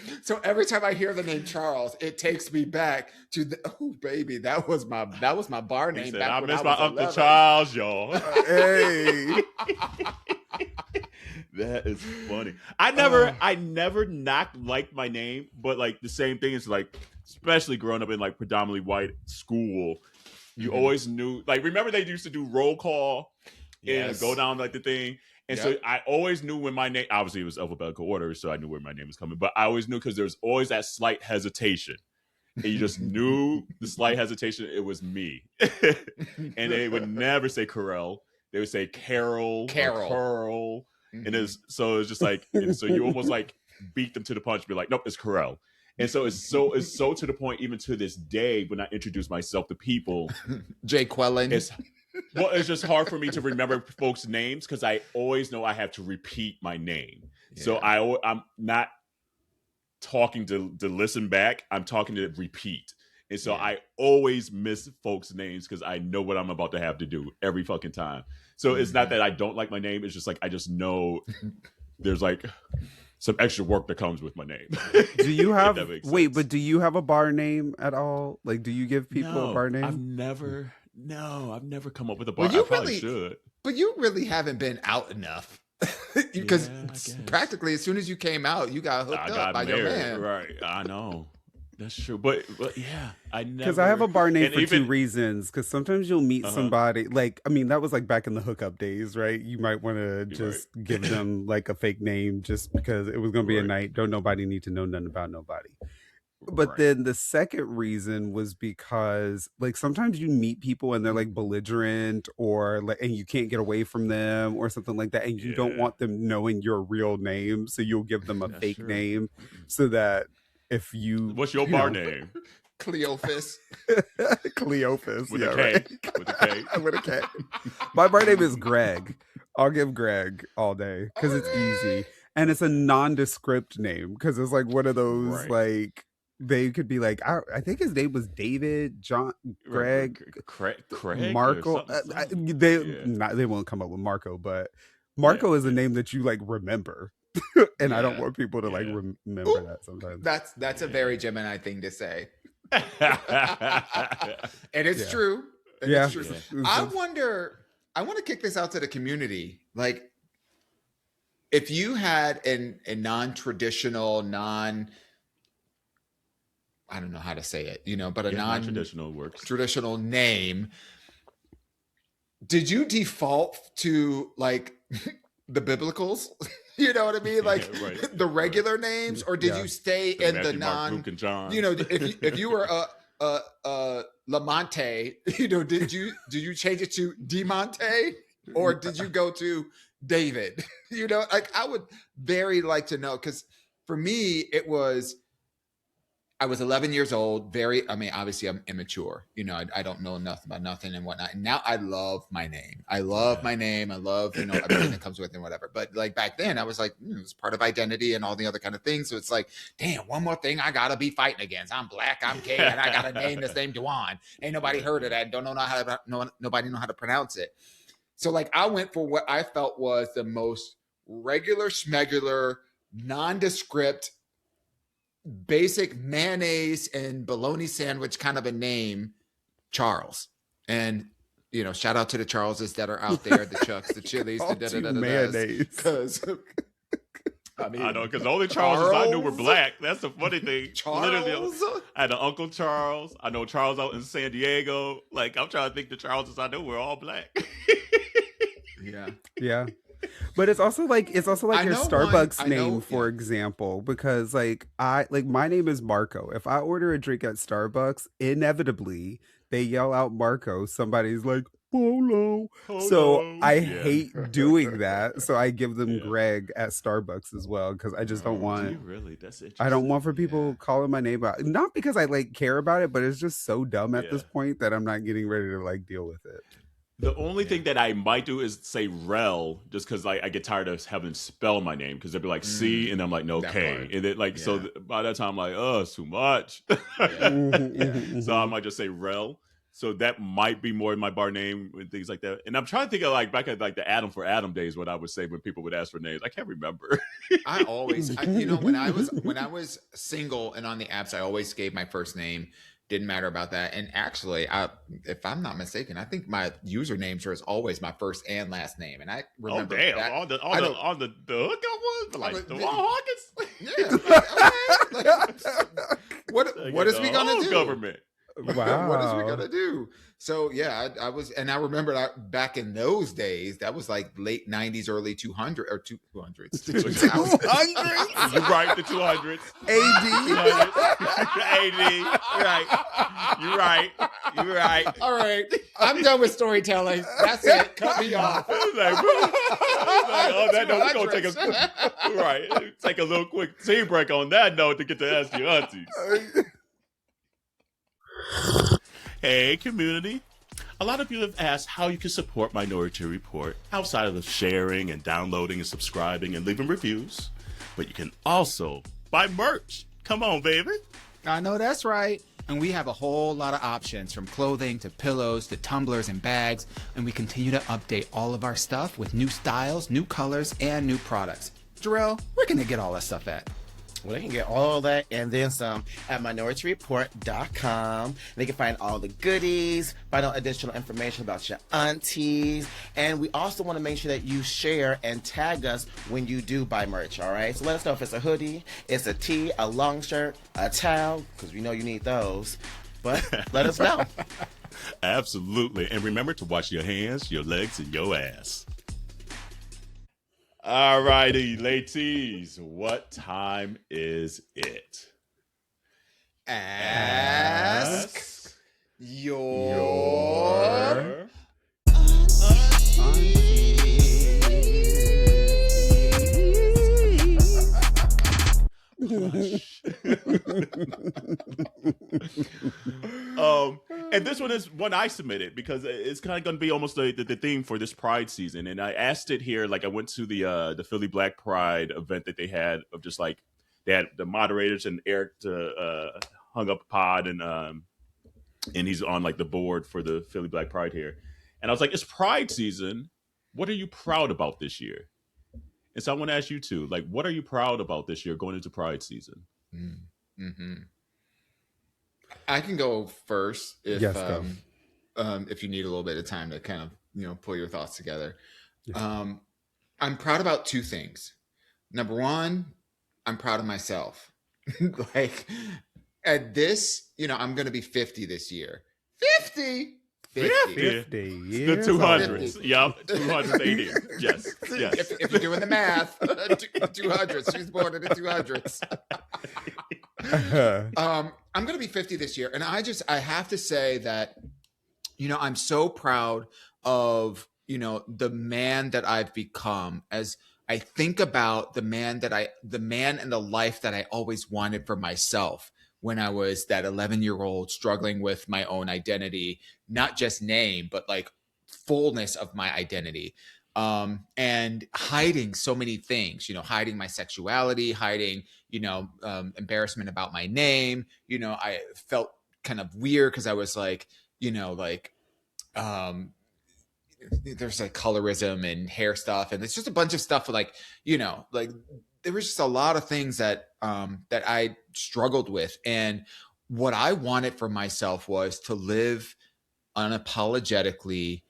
every time I hear the name Charles, it takes me back to baby, that was my bar name. Said, back I when miss I my was Uncle 11. Charles, y'all. Hey. That is funny. I never not liked my name, but like the same thing is like, especially growing up in like predominantly white school, you always knew, like, remember they used to do roll call and go down like the thing. And so I always knew when my name, obviously it was alphabetical order, so I knew where my name was coming, but I always knew because there was always that slight hesitation. And you just knew the slight hesitation, it was me. And they would never say Kerel. They would say Carol. Mm-hmm. And it's just like, and so you almost like beat them to the punch, be like, nope, it's Kerel. And so it's so to the point, even to this day, when I introduce myself to people, Jay Quellen. It's just hard for me to remember folks' names because I always know I have to repeat my name. Yeah. So I'm not talking to listen back. I'm talking to repeat. And so I always miss folks' names because I know what I'm about to have to do every fucking time. So it's not that I don't like my name. It's just like I just know there's like some extra work that comes with my name. Do you have but do you have a bar name at all? Like, do you give people a bar name? I've never come up with a bar. I probably should. But you really haven't been out enough. Because practically as soon as you came out, you got hooked up by your man. Right. I know. That's true. But yeah, because I have a bar name for 2 reasons. Because sometimes you'll meet somebody, like, I mean, that was like back in the hookup days, right? You might want to just give them like a fake name just because it was going to be a night. Don't nobody need to know nothing about nobody. But then the second reason was because like sometimes you meet people and they're like belligerent or like, and you can't get away from them or something like that. And you don't want them knowing your real name. So you'll give them a fake name so that if you... What's your bar name? Cleophas. Cleophas. With a K. Right. With a K. With a K. My bar name is Greg. I'll give Greg all day because it's easy. And it's a nondescript name because it's like one of those like... They could be like, I think his name was David, John, Greg, Marko. They won't come up with Marko, but Marko is a name that you like remember, and I don't want people to like remember that sometimes. That's a very Gemini thing to say, and it's true. It's true. I wonder. I want to kick this out to the community, like if you had a non-traditional, I don't know how to say it, but a non-traditional name. Did you default to like the biblicals? You know what I mean? Like the regular names, or did you stay in the non? Mark, Luke, and John. If you were Lamonte, did you change it to Demonte, or did you go to David? Like I would very like to know, because for me it was. I was 11 years old. Obviously I'm immature. I don't know nothing about nothing and whatnot. And now I love my name. I love my name. I love, everything that comes with it and whatever. But like back then I was like, it was part of identity and all the other kind of things. So it's like, damn, one more thing I got to be fighting against. I'm black, I'm gay, and I got a name that's named Dawon. Ain't nobody heard of that. Nobody know how to pronounce it. So like I went for what I felt was the most regular, schmegular, nondescript, basic mayonnaise and bologna sandwich kind of a name, Charles. And shout out to the Charleses that are out there, the Chucks, the Chili's, the mayonnaise. Because I know, because the only Charleses I knew were black. That's the funny thing. Charles? Literally, I had an Uncle Charles. I know Charles out in San Diego. Like, I'm trying to think the Charleses I know were all black. Yeah. But it's also like your Starbucks name, for example, because like my name is Marko. If I order a drink at Starbucks, inevitably they yell out Marko. Somebody's like, Polo. So I hate doing that. So I give them Greg at Starbucks as well, because I just don't want. Do you really? That's interesting. I don't want for people calling my name out. Not because I like care about it, but it's just so dumb at this point that I'm not getting ready to like deal with it. The only thing that I might do is say Rel, just because I get tired of having to spell my name, because they'll be like C and I'm like, no, K. And then so by that time I'm like, oh, it's too much. So I might just say Rel. So that might be more in my bar name and things like that. And I'm trying to think of like back at like the Adam for Adam days, what I would say when people would ask for names. I can't remember. I always, when I was single and on the apps, I always gave my first name. Didn't matter about that. And actually, if I'm not mistaken, I think my usernames are always my first and last name. And I remember that. On the hookup one? Like the Hawkins? Yeah. What is we going to do? Government. Wow. What is we going to do? So, yeah, I was, and I remember back in those days, that was like late 90s, early 200s. You're right, the 200s. AD. You're right. All right. I'm done with storytelling. That's it. Cut me off. on that note, we're going to take a little quick tea break on that note to get to Ask Your Aunties. Hey, community. A lot of you have asked how you can support Minority Report outside of the sharing and downloading and subscribing and leaving reviews. But you can also buy merch. Come on, baby. I know that's right. And we have a whole lot of options, from clothing to pillows to tumblers and bags. And we continue to update all of our stuff with new styles, new colors, and new products. Jarrell, where can they get all that stuff at? Well, they can get all that and then some at minorietyreport.com. They can find all the goodies, find out additional information about your aunties. And we also want to make sure that you share and tag us when you do buy merch, all right? So let us know if it's a hoodie, it's a tee, a long shirt, a towel, because we know you need those. But let us know. Absolutely. And remember to wash your hands, your legs, and your ass. All righty, ladies, what time is it? Ask your And this one is one I submitted because it's kind of going to be almost the theme for this Pride season. And I asked it here, like I went to the Philly Black Pride event that they had of just like they had the moderators and Eric hung up a pod and he's on like the board for the Philly Black Pride here. And I was like, it's Pride season. What are you proud about this year? And so I want to ask you too, like, what are you proud about this year going into Pride season? Mm-hmm. I can go first if if you need a little bit of time to kind of pull your thoughts together. Yes. I'm proud about two things. Number one, I'm proud of myself. Like at this, I'm going to be 50 this year. 50. 50 years. The 200s. Yep. 280. Yes. If you're doing the math, 200s. She was born in the 200s. I'm going to be 50 this year. And I have to say that, I'm so proud of, the man that I've become as I think about the man and the life that I always wanted for myself when I was that 11-year-old struggling with my own identity, not just name, but like fullness of my identity. And hiding so many things, hiding my sexuality, hiding, embarrassment about my name. I felt kind of weird because I was like, there's like colorism and hair stuff. And it's just a bunch of stuff like, there was just a lot of things that I struggled with. And what I wanted for myself was to live unapologetically,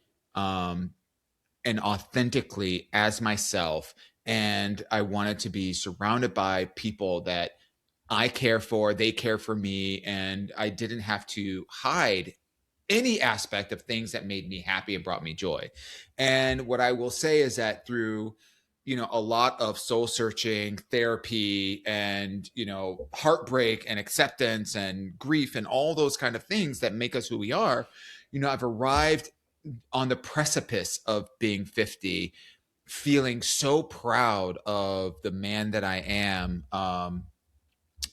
and authentically as myself. And I wanted to be surrounded by people that I care for, they care for me, and I didn't have to hide any aspect of things that made me happy and brought me joy. And what I will say is that through, a lot of soul searching, therapy, and, heartbreak and acceptance and grief and all those kind of things that make us who we are, I've arrived on the precipice of being 50, feeling so proud of the man that I am,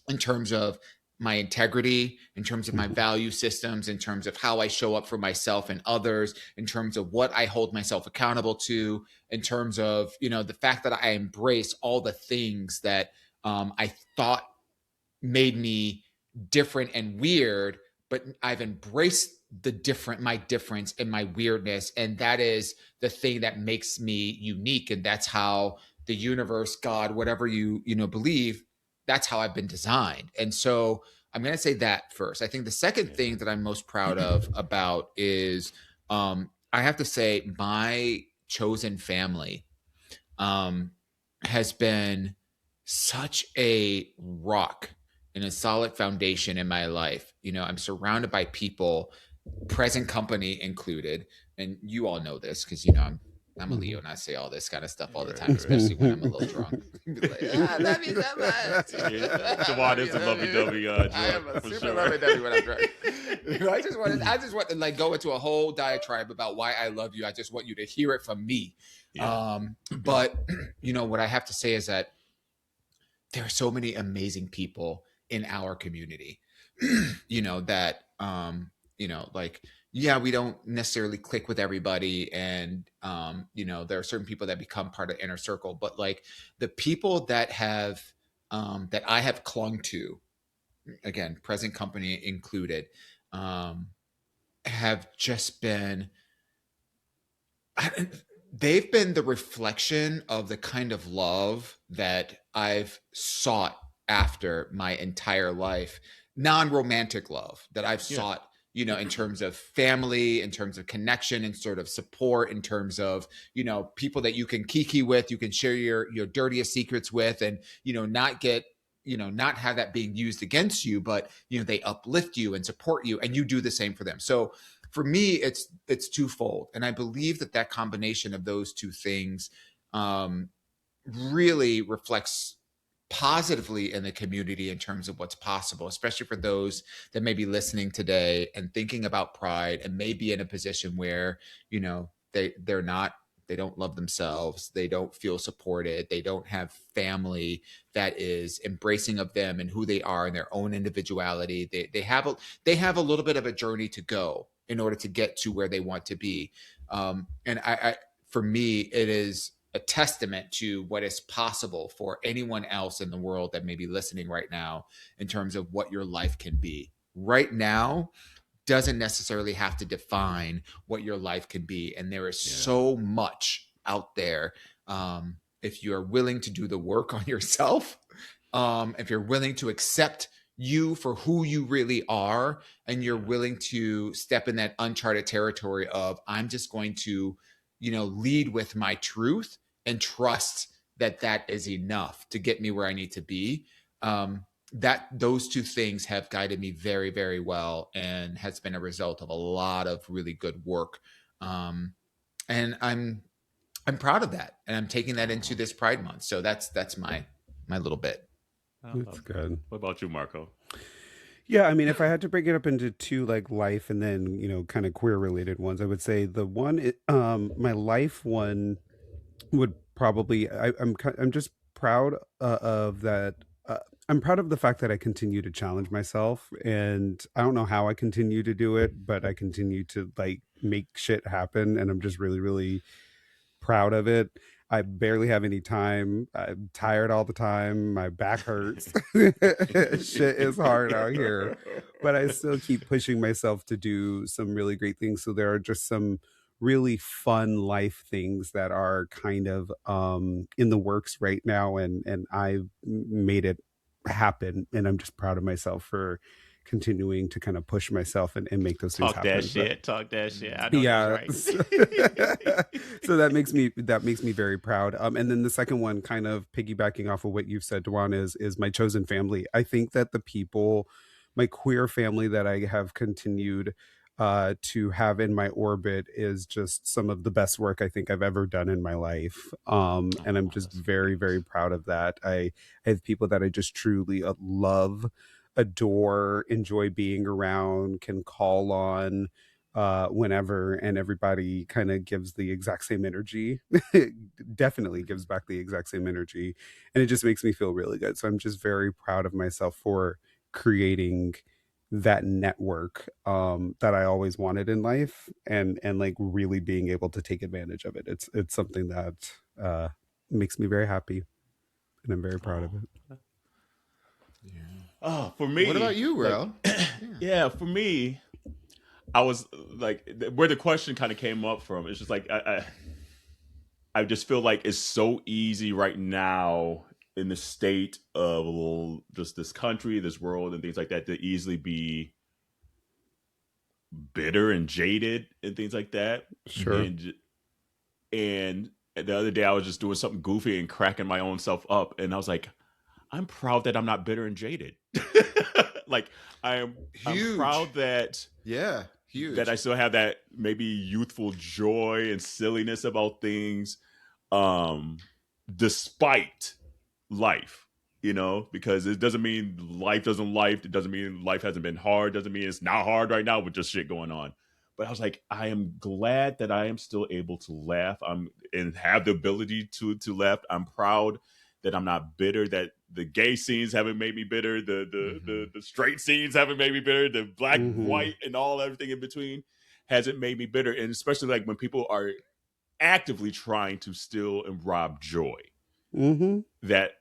in terms of my integrity, in terms of my value systems, in terms of how I show up for myself and others, in terms of what I hold myself accountable to, in terms of, the fact that I embrace all the things that I thought made me different and weird, but I've embraced my difference and my weirdness. And that is the thing that makes me unique. And that's how the universe, God, whatever you believe, that's how I've been designed. And so I'm going to say that first. I think the second thing that I'm most proud of about is, I have to say my chosen family, has been such a rock and a solid foundation in my life. I'm surrounded by people, present company included, and you all know this because I'm a Leo and I say all this kind of stuff all the time, especially when I'm a little drunk. Like, I love you so much. Dawon is a lovey-dovey drunk. I am a super lovey-dovey when I'm drunk. I just want to like go into a whole diatribe about why I love you. I just want you to hear it from me. Yeah. But you know, what I have to say is that there are so many amazing people in our community, you know, that, you know, like, yeah, we don't necessarily click with everybody. And, you know, there are certain people that become part of inner circle, but like the people that have, that I have clung to, again, present company included, have just been, they've been the reflection of the kind of love that I've sought after my entire life. Non-romantic love that I've sought, you know, in terms of family, in terms of connection and sort of support, in terms of, you know, people that you can kiki with, you can share your dirtiest secrets with, and, you know, not get, you know, not have that being used against you, but, you know, they uplift you and support you, and you do the same for them. So for me, it's twofold. And I believe that combination of those two things really reflects positively in the community in terms of what's possible, especially for those that may be listening today and thinking about pride and may be in a position where, you know, they don't love themselves, they don't feel supported, they don't have family that is embracing of them and who they are and their own individuality. They have a little bit of a journey to go in order to get to where they want to be. And I for me, it is a testament to what is possible for anyone else in the world that may be listening right now in terms of what your life can be. Right now doesn't necessarily have to define what your life can be. And there is so much out there. If you're willing to do the work on yourself, if you're willing to accept you for who you really are, and you're willing to step in that uncharted territory of, I'm just going to, you know, lead with my truth and trust that is enough to get me where I need to be. That those two things have guided me very, very well, and has been a result of a lot of really good work. And I'm proud of that, and I'm taking that into this Pride Month. So that's my little bit. That's good. What about you, Marco? Yeah, I mean, if I had to break it up into two, like life and then, you know, kind of queer related ones, I would say the one, my life one would probably, I'm just proud of that. I'm proud of the fact that I continue to challenge myself, and I don't know how I continue to do it, but I continue to like make shit happen, and I'm just really, really proud of it. I barely have any time. I'm tired all the time. My back hurts. Shit is hard out here, but I still keep pushing myself to do some really great things. So there are just some really fun life things that are kind of in the works right now, and I've made it happen, and I'm just proud of myself for continuing to kind of push myself and make those things happen. Talk that shit. I know that's right. So that makes me very proud. And then the second one, kind of piggybacking off of what you've said, Dawon, is my chosen family. I think that the people, my queer family that I have continued to have in my orbit is just some of the best work I think I've ever done in my life. And I'm just very, very proud of that. I have people that I just truly love, adore, enjoy being around, can call on whenever, and everybody kind of gives the exact same energy. Definitely gives back the exact same energy, and it just makes me feel really good. So I'm just very proud of myself for creating that network that I always wanted in life, and like really being able to take advantage of it. It's something that makes me very happy, and I'm very proud of it. Yeah. Oh, for me. What about you, Will? Yeah, for me, I was like, where the question kind of came up from. It's just like I just feel like it's so easy right now in the state of just this country, this world, and things like that, to easily be bitter and jaded and things like that. Sure. And the other day I was just doing something goofy and cracking my own self up, and I was like, I'm proud that I'm not bitter and jaded. Like I'm proud that huge that I still have that maybe youthful joy and silliness about things, despite life. you know, because it doesn't mean life doesn't life. It doesn't mean life hasn't been hard. It doesn't mean it's not hard right now with just shit going on. But I was like, I am glad that I am still able to laugh. And have the ability to laugh. I'm proud that I'm not bitter, that the gay scenes haven't made me bitter, the straight scenes haven't made me bitter, the black, white, and everything in between hasn't made me bitter. And especially like when people are actively trying to steal and rob joy, that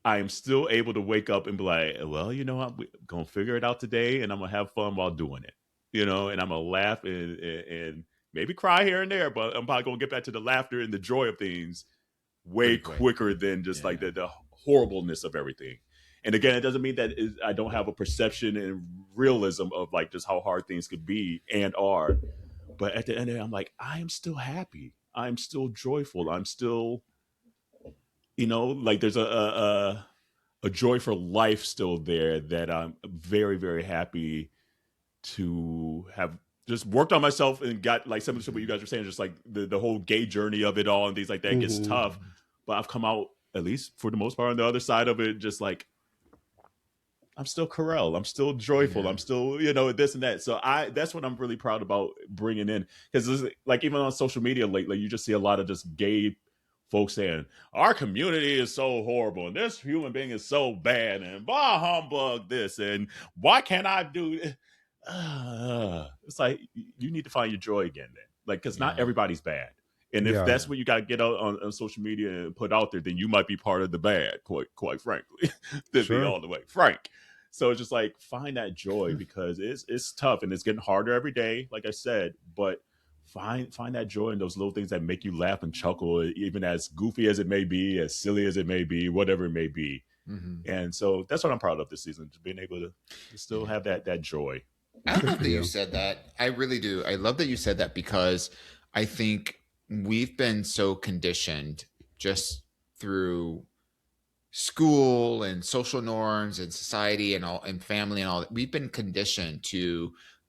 I am still able to wake up and be like, well, you know, I'm going to figure it out today, and I'm going to have fun while doing it, you know, and I'm going to laugh and maybe cry here and there, but I'm probably going to get back to the laughter and the joy of things way quicker than just like the horribleness of everything. And again, it doesn't mean that I don't have a perception and realism of like just how hard things could be and are. But at the end of it, I'm like, I am still happy. I'm still joyful. I'm still, you know, like there's a joy for life still there that I'm very, very happy to have just worked on myself and got like some of the shit what you guys were saying, just like the whole gay journey of it all and things like that gets tough. But I've come out, at least for the most part, on the other side of it, just like, I'm still Kerel. I'm still joyful. I'm still, you know, this and that. So that's what I'm really proud about bringing in. Because like even on social media lately, you just see a lot of just gay folks saying, our community is so horrible and this human being is so bad and blah humbug this and why can't I do it? It's like, you need to find your joy again then. Like, because not everybody's bad. And if that's what you got to get out on social media and put out there, then you might be part of the bad, quite frankly, to be all the way frank. So it's just like, find that joy because it's tough and it's getting harder every day, like I said, but find that joy in those little things that make you laugh and chuckle, even as goofy as it may be, as silly as it may be, whatever it may be. And so that's what I'm proud of this season, being able to still have that joy. I love that you said that. I really do. I love that you said that because I think we've been so conditioned just through school and social norms and society and all and family and all that. We've been conditioned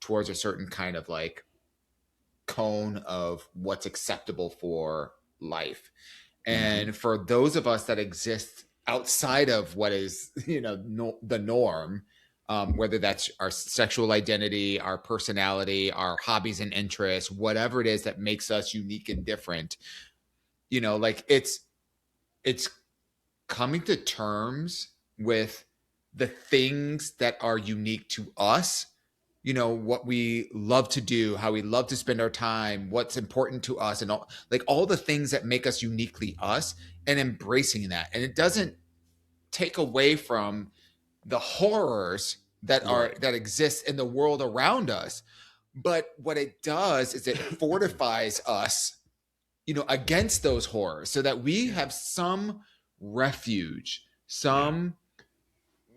towards a certain kind of like cone of what's acceptable for life. And for those of us that exist outside of what is, you know, the norm, whether that's our sexual identity, our personality, our hobbies and interests, whatever it is that makes us unique and different, you know, like it's coming to terms with the things that are unique to us, you know, what we love to do, how we love to spend our time, what's important to us, and all the things that make us uniquely us, and embracing that. And it doesn't take away from the horrors that exist in the world around us. But what it does is it fortifies us, you know, against those horrors so that we have some refuge, some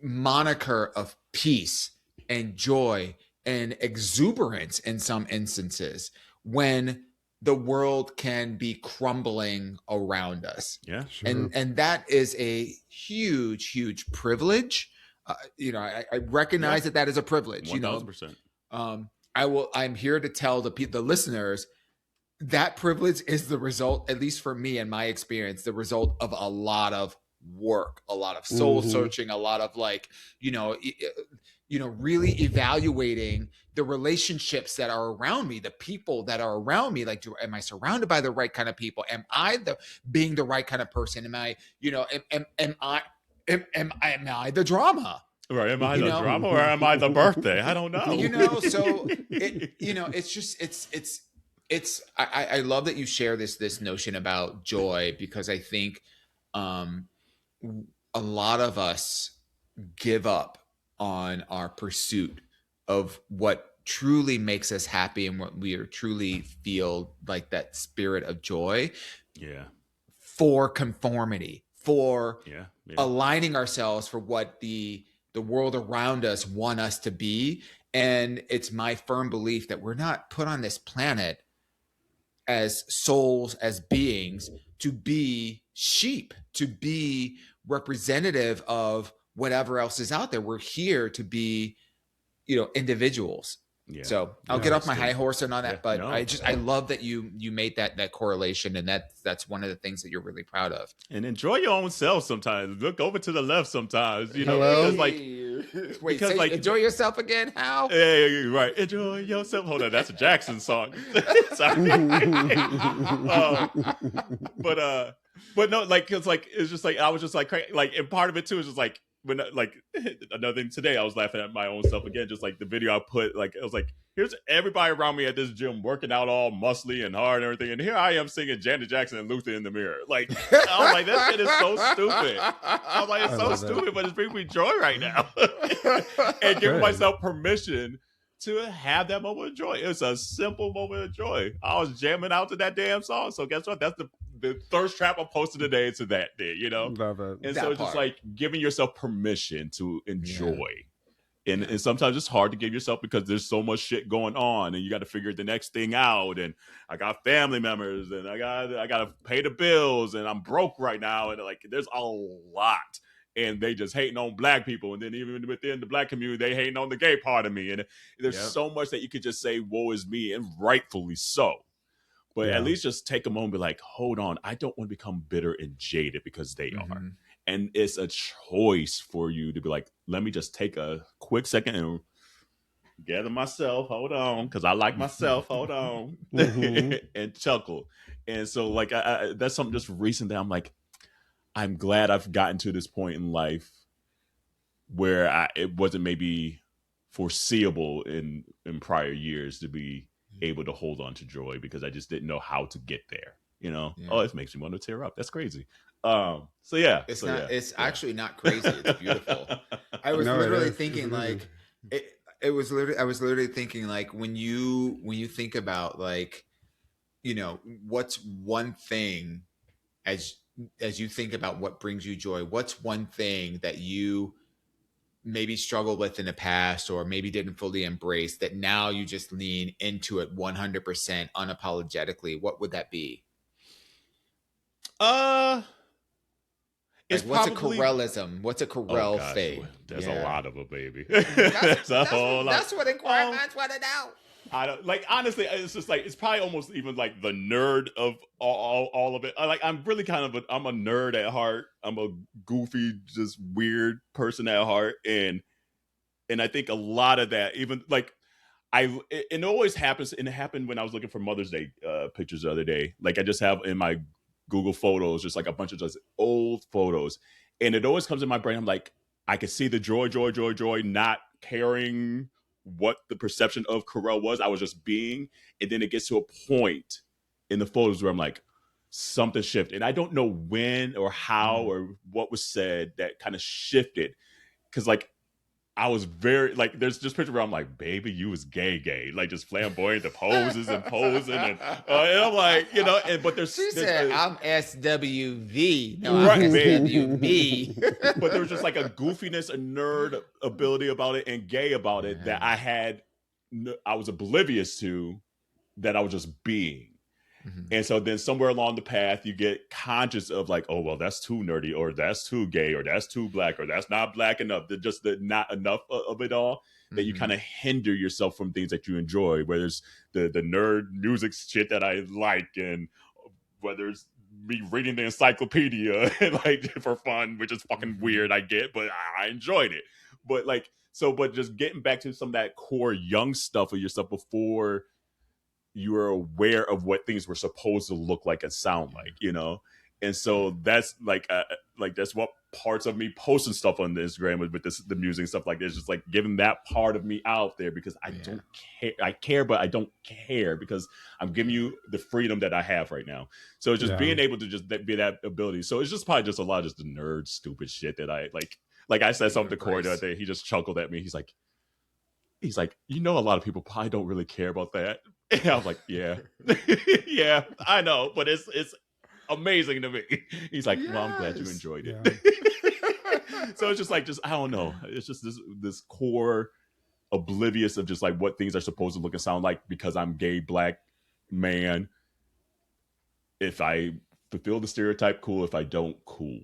moniker of peace and joy and exuberance in some instances when the world can be crumbling around us. Yeah, sure. And that is a huge, huge privilege. You know, I recognize that is a privilege. 1000%. I'm here to tell the listeners that privilege is the result, at least for me and my experience, the result of a lot of work, a lot of soul searching, a lot of like, you know, really evaluating the relationships that are around me, the people that are around me. Like, am I surrounded by the right kind of people? Am I being the right kind of person? Am I, you know, am I the drama? Right. Am I the drama or am I the birthday? I don't know. You know, so I love that you share this notion about joy, because I think a lot of us give up on our pursuit of what truly makes us happy and what we are truly feel like that spirit of joy. Yeah. For conformity, for aligning ourselves for what the world around us want us to be. And it's my firm belief that we're not put on this planet as souls, as beings, to be sheep, to be representative of whatever else is out there. We're here to be, you know, individuals. Yeah. So I'll get off my high horse and on that, but I love that you made that correlation, and that's one of the things that you're really proud of. And enjoy your own self sometimes. Look over to the left sometimes, because enjoy yourself again. How? Yeah, right. Enjoy yourself. Hold on, that's a Jackson song. Sorry. But no, like, cause like it's just like I was just like and part of it too is just like when like another thing today I was laughing at my own self again, just like the video I put, like it was like, here's everybody around me at this gym working out all muscly and hard and everything, and here I am singing Janet Jackson and Luther in the mirror. Like I was like, that shit is so stupid. I was like, it's so stupid, but it's bringing me joy right now. And giving myself permission to have that moment of joy. It's a simple moment of joy. I was jamming out to that damn song. So guess what? That's the thirst trap I posted today to that day, Love it. And so it's just like giving yourself permission to enjoy. Yeah. And sometimes it's hard to give yourself because there's so much shit going on and you got to figure the next thing out. And I got family members and I got to pay the bills and I'm broke right now. And like, there's a lot. And they just hating on black people. And then even within the black community, they hating on the gay part of me. And there's so much that you could just say, woe is me, and rightfully so. But at least just take a moment and be like, hold on, I don't want to become bitter and jaded because they are. And it's a choice for you to be like, let me just take a quick second and gather myself, hold on, because I like myself, hold on, and chuckle. And so like, I that's something just recent that I'm like, I'm glad I've gotten to this point in life where it wasn't maybe foreseeable in prior years to be able to hold on to joy because I just didn't know how to get there. Oh, it makes me want to tear up. That's crazy. It's actually not crazy. It's beautiful. I was literally thinking like I was literally thinking like when you think about like, what's one thing as you think about what brings you joy, what's one thing that you maybe struggled with in the past or maybe didn't fully embrace that now you just lean into it 100% unapologetically? What would that be? It's what's a Kerelism? What's a Kerel thing? There's a lot of them, baby. That's what inquiring minds want to know. I don't like, honestly, it's just like, it's probably almost even like the nerd of all of it. I'm really kind of I'm a nerd at heart. I'm a goofy, just weird person at heart. And I think a lot of that, even like it always happens. And it happened when I was looking for Mother's Day pictures the other day. Like I just have in my Google Photos, just like a bunch of just old photos. And it always comes in my brain. I'm like, I could see the joy, not caring what the perception of Kerel was. I was just being. And then it gets to a point in the photos where I'm like, something shifted. And I don't know when or how or what was said that kind of shifted. Because like, I was very, like, there's just picture where I'm like, baby, you was gay, like just flamboyant, the poses and posing. And I'm like, but there's... She said, I'm SWV. No, I'm SWB. But there was just like a goofiness, a nerd ability about it and gay about it that I was oblivious to, that I was just being. And so then somewhere along the path, you get conscious of like, oh, well, that's too nerdy, or that's too gay, or that's too black, or that's not black enough. Just the not enough of it all, that you kind of hinder yourself from things that you enjoy, whether it's the nerd music shit that I like, and whether it's me reading the encyclopedia like for fun, which is fucking weird, I get, but I enjoyed it. But like, but just getting back to some of that core young stuff of yourself before you were aware of what things were supposed to look like and sound like, And so that's like that's what parts of me posting stuff on the Instagram with the music and stuff like this, just like giving that part of me out there, because I don't care. I care, but I don't care because I'm giving you the freedom that I have right now. So it's just being able to just be that ability. So it's just probably just a lot of just the nerd stupid shit that I like I said something to Corey the other day. He just chuckled at me. He's like, a lot of people probably don't really care about that. And I was like, yeah, yeah, I know, but it's amazing to me. He's like, well, I'm glad you enjoyed it. Yeah. So it's just I don't know. It's just this core oblivious of just like what things are supposed to look and sound like because I'm gay, black man. If I fulfill the stereotype, cool. If I don't, cool.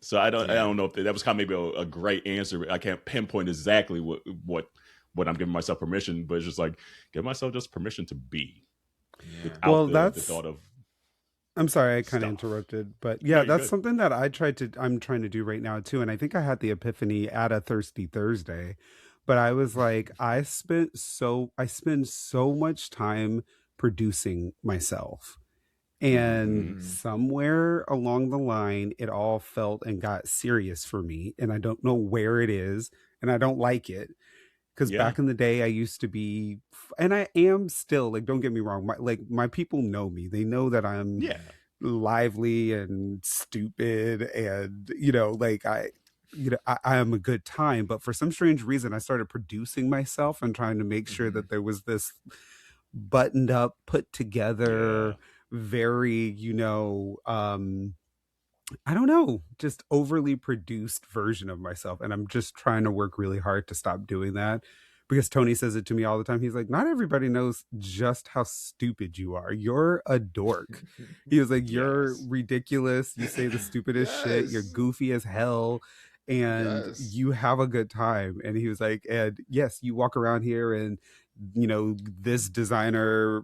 So I don't know if that was kind of maybe a great answer. I can't pinpoint exactly what when I'm giving myself permission, but it's just like give myself just permission to be without well, the thought of. I'm sorry, I kind of interrupted, but yeah, that's good. Something that I'm trying to do right now too. And I think I had the epiphany at a Thirsty Thursday, but I was like, I spend so much time producing myself. And somewhere along the line, it all felt and got serious for me. And I don't know where it is, and I don't like it. Because back in the day, I used to be, and I am still, like, don't get me wrong, my people know me. They know that I'm lively and stupid, and I am a good time. But for some strange reason, I started producing myself and trying to make sure that there was this buttoned up, put together, very I don't know, just overly produced version of myself. And I'm just trying to work really hard to stop doing that, because Tony says it to me all the time. He's like, not everybody knows just how stupid you are. You're a dork. He was like, you're ridiculous. You say the stupidest shit. You're goofy as hell. And you have a good time. And he was like, and yes, you walk around here and this designer,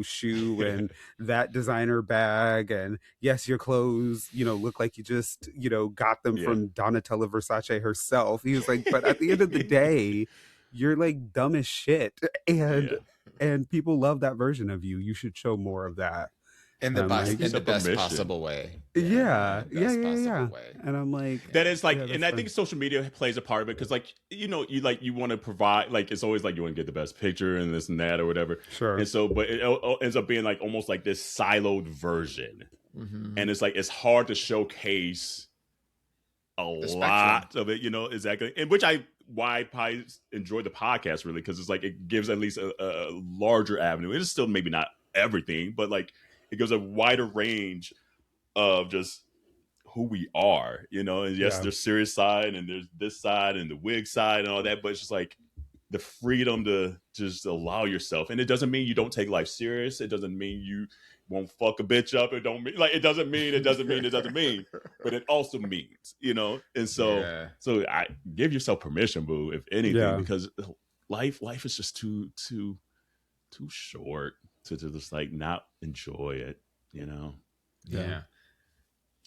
shoe and that designer bag. And yes, your clothes, look like you just, got them from Donatella Versace herself. He was like, but at the end of the day, you're like dumb as shit. And people love that version of you. You should show more of that. In the best possible way. Yeah. And I'm like, that is like, and I think social media plays a part of it, because like, you want to provide, like, it's always like you want to get the best picture and this and that or whatever. Sure. And so, but it ends up being like almost like this siloed version. And it's like, it's hard to showcase a lot of it, exactly. And why I probably enjoy the podcast really, because it's like, it gives at least a larger avenue. It is still maybe not everything, but like, it gives a wider range of just who we are, and yes, there's serious side and there's this side and the wig side and all that, but it's just like the freedom to just allow yourself. And it doesn't mean you don't take life serious. It doesn't mean you won't fuck a bitch up. It doesn't mean, but it also means, and so I give yourself permission, boo, if anything, because life is just too short to just like not enjoy it,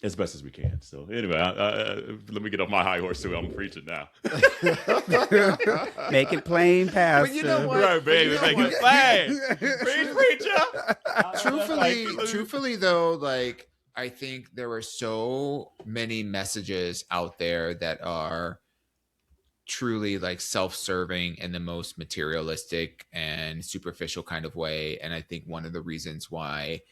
as best as we can. So anyway, let me get off my high horse too. I'm preaching now. Make it plain, Pastor. But you know what? Right, baby, make it plain. Preacher. Truthfully though, like, I think there are so many messages out there that are truly like self-serving in the most materialistic and superficial kind of way. And I think one of the reasons why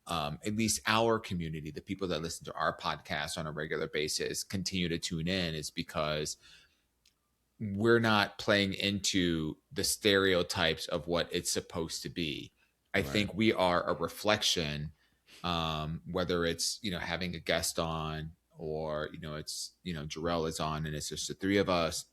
at least our community, the people that listen to our podcast on a regular basis, continue to tune in is because we're not playing into the stereotypes of what it's supposed to be. I think we are a reflection, whether it's, having a guest on or, it's, Jarrell is on and it's just the three of us.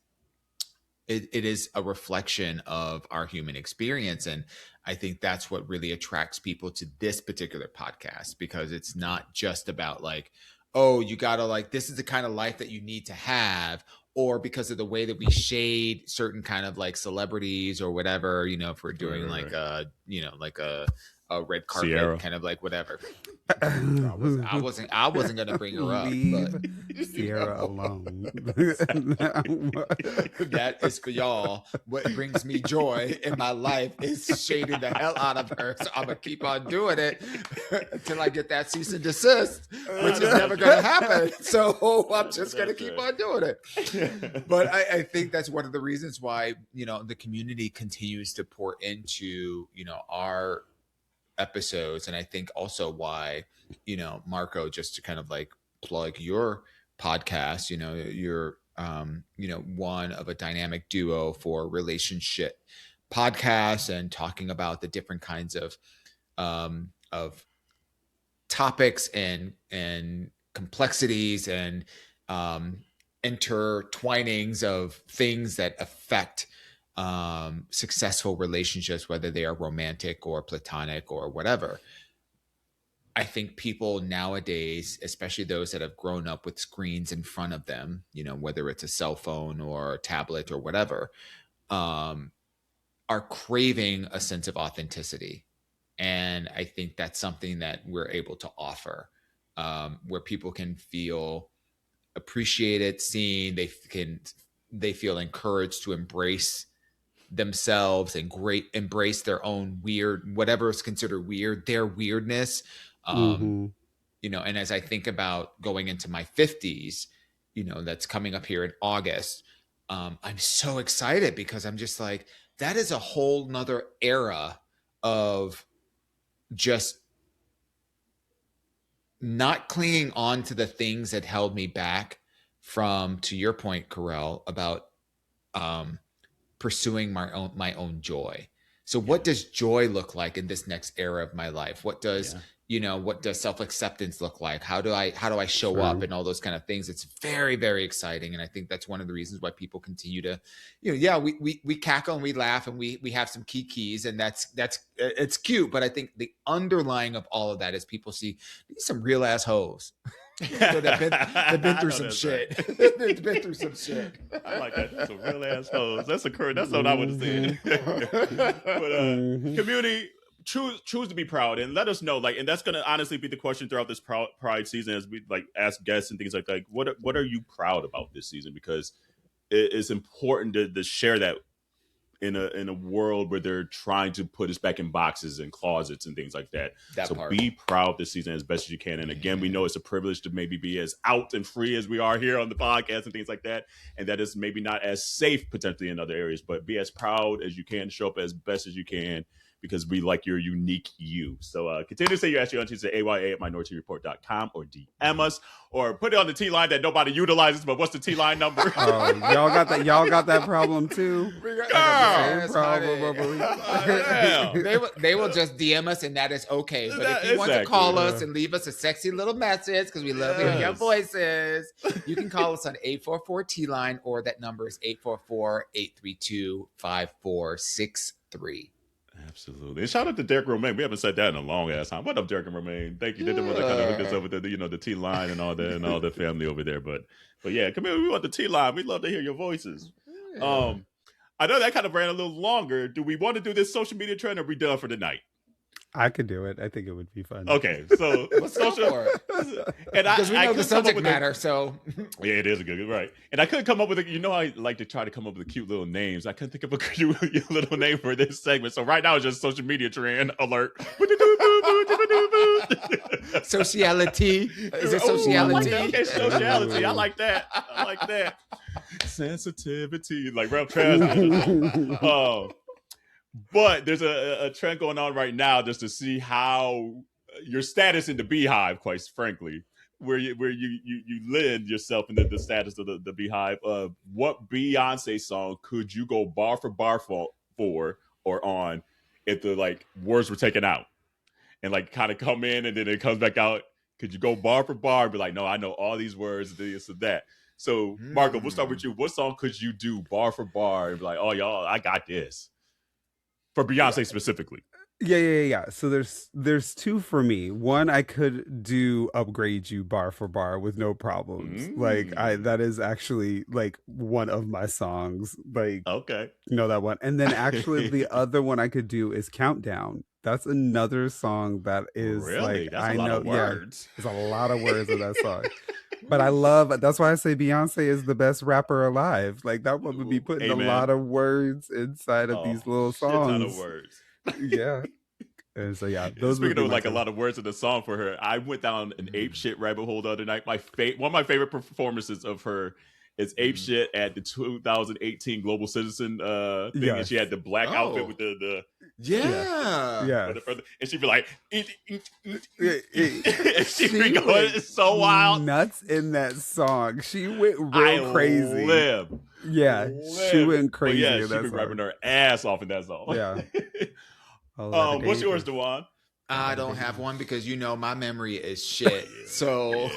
It is a reflection of our human experience. And I think that's what really attracts people to this particular podcast, because it's not just about like, oh, you got to like, this is the kind of life that you need to have, or because of the way that we shade certain kind of like celebrities or whatever, if we're doing like a red carpet, Sierra. Kind of like whatever. I wasn't gonna bring her up. Leave Sierra alone. That is for y'all. What brings me joy in my life is shading the hell out of her. So I'm gonna keep on doing it until I get that cease and desist, which is never gonna happen. So I'm just gonna keep on doing it. But I think that's one of the reasons why, the community continues to pour into, our episodes. And I think also why, Marko, just to kind of like plug your podcast, you're one of a dynamic duo for relationship podcasts and talking about the different kinds of topics and complexities and intertwinings of things that affect successful relationships, whether they are romantic or platonic or whatever. I think people nowadays, especially those that have grown up with screens in front of them, whether it's a cell phone or a tablet or whatever, are craving a sense of authenticity. And I think that's something that we're able to offer, where people can feel appreciated, seen, they feel encouraged to embrace themselves and embrace their own weird, whatever is considered weird, their weirdness. You know, and as I think about going into my 50s, you know, that's coming up here in August, I'm so excited because I'm just like, that is a whole nother era of just not clinging on to the things that held me back from, to your point, Kerel, about pursuing my own joy. So what does joy look like in this next era of my life? What does you know, what does self-acceptance look like? How do I show up, and all those kind of things? It's very, very exciting. And I think that's one of the reasons why people continue to, you know, we cackle and we laugh and we have some keys, and that's it's cute. But I think the underlying of all of that is people see these some real ass hoes. They've been through some shit. They've been through some shit. I like that. Some real assholes. That's what I would have said. But community, choose to be proud, and let us know. Like, and that's gonna honestly be the question throughout this Pride season, as we like ask guests and things like that. What are you proud about this season? Because it's important to share that in a world where they're trying to put us back in boxes and closets and things like that. Be proud this season as best as you can. And again, we know it's a privilege to maybe be as out and free as we are here on the podcast and things like that. And that is maybe not as safe potentially in other areas, but be as proud as you can, show up as best as you can, because we like your unique you. So continue to say your Ask Your Aunties at AYA@MinorityReport.com, or DM us, or put it on the T line that nobody utilizes. But what's the T line number? Oh, y'all got that. Y'all got that problem too. They will just DM us, and that is okay. But if you want to call us and leave us a sexy little message, because we love hearing your voices, you can call us on 844 T line, or that number is 844-832-5463. Absolutely. And shout out to Derek Romaine. We haven't said that in a long ass time. What up, Derek and Romaine? Thank you. They're the ones that kind of hooked us up with the, you know, the T line and all that, and all the family over there. But yeah, come here. We want the T line. We'd love to hear your voices. I know that kind of ran a little longer. Do we want to do this social media trend, or are we done for the night? I could do it. I think it would be fun. Okay, so let's go for it. And because we know the subject matter, so yeah, it is a good right. And I couldn't come up with you know, I like to try to come up with cute little names. I couldn't think of a cute little name for this segment. So right now it's just social media trend alert. Sociality. Is it sociality? Okay, sociality. I like that. Sensitivity, like Ralph Trask. But there's a trend going on right now just to see how your status in the Beehive, quite frankly, where you lend yourself into the status of the Beehive. What Beyonce song could you go bar for bar for or on if the like words were taken out, and like kind of come in and then it comes back out? Could you go bar for bar and be like, no, I know all these words, this and that? So Marco, we'll start with you. What song could you do bar for bar and be like, oh y'all, I got this? For Beyonce specifically. Yeah. So there's two for me. One, I could do Upgrade You bar for bar with no problems. Like that is actually like one of my songs. Like, okay, you know that one. And then actually the other one I could do is Countdown. That's another song that is really? Like, that's a lot of words. Yeah, there's a lot of words in that song. But that's why I say Beyonce is the best rapper alive. Like that one would be putting a lot of words inside of these little songs. A ton of words. Yeah. And so yeah, those speaking of like a lot of words in the song for her, I went down an ape shit rabbit hole the other night. One of my favorite performances of her is ape shit at the 2018 Global Citizen thing. Yes. And she had the black outfit with the yeah. And she'd be like, and she'd be going so wild. Nuts in that song. She went real crazy. She went crazy in that song. She'd be rapping her ass off in that song. Yeah. What's yours, Dawon? I don't have one because you know my memory is shit. So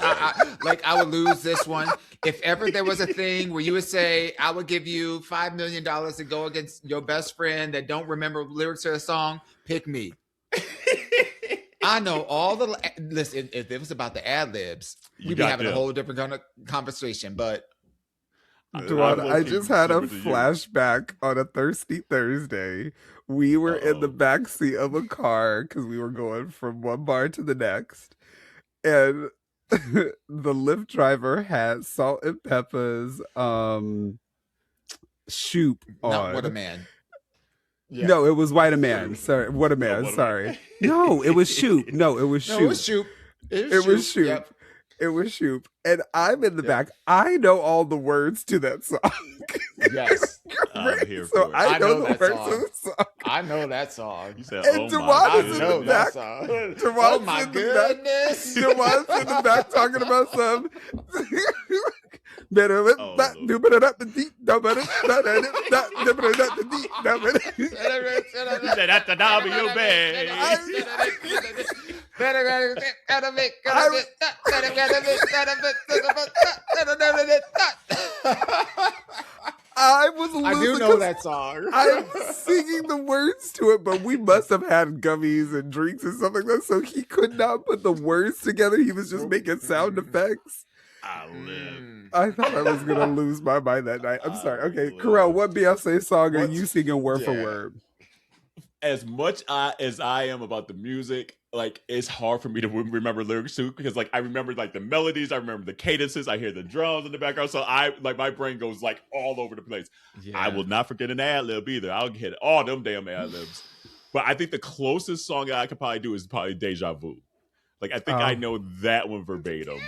I would lose this one. If ever there was a thing where you would say, I would give you $5 million to go against your best friend that don't remember lyrics to a song, pick me. I know all the listen. If it was about the ad libs, we'd be having a whole different kind of conversation. But Dawon, I just had a flashback on a Thirsty Thursday. We were in the backseat of a car because we were going from one bar to the next. And the Lyft driver had Salt and Pepper's Shoop on. Not What a Man. Yeah. No, it was White a Man. Sorry, What a Man. Sorry. No, it was Shoop. No, it was Shoop. No, it was Shoop. It was Shoop. Yep. It was Shoop. And I'm in the back. I know all the words to that song. Yes. I'm here so for I know the words of the song. I know that song. You said, and Dawon is in the back. Oh my goodness. Dawon's in the back talking about some. I was losing. I do know that song. I'm singing the words to it, but we must have had gummies and drinks and stuff like that, so he could not put the words together. He was just making sound effects. I thought I was gonna lose my mind that night. I'm sorry. Okay, Kerel, what Beyonce song are you singing word for word? As much as I am about the music, like it's hard for me to remember lyrics too, because like I remember like the melodies, I remember the cadences, I hear the drums in the background, so I like my brain goes like all over the place. Yeah. I will not forget an ad lib either. I'll hit all them damn ad libs. But I think the closest song I could probably do is probably Deja Vu. Like I think I know that one verbatim.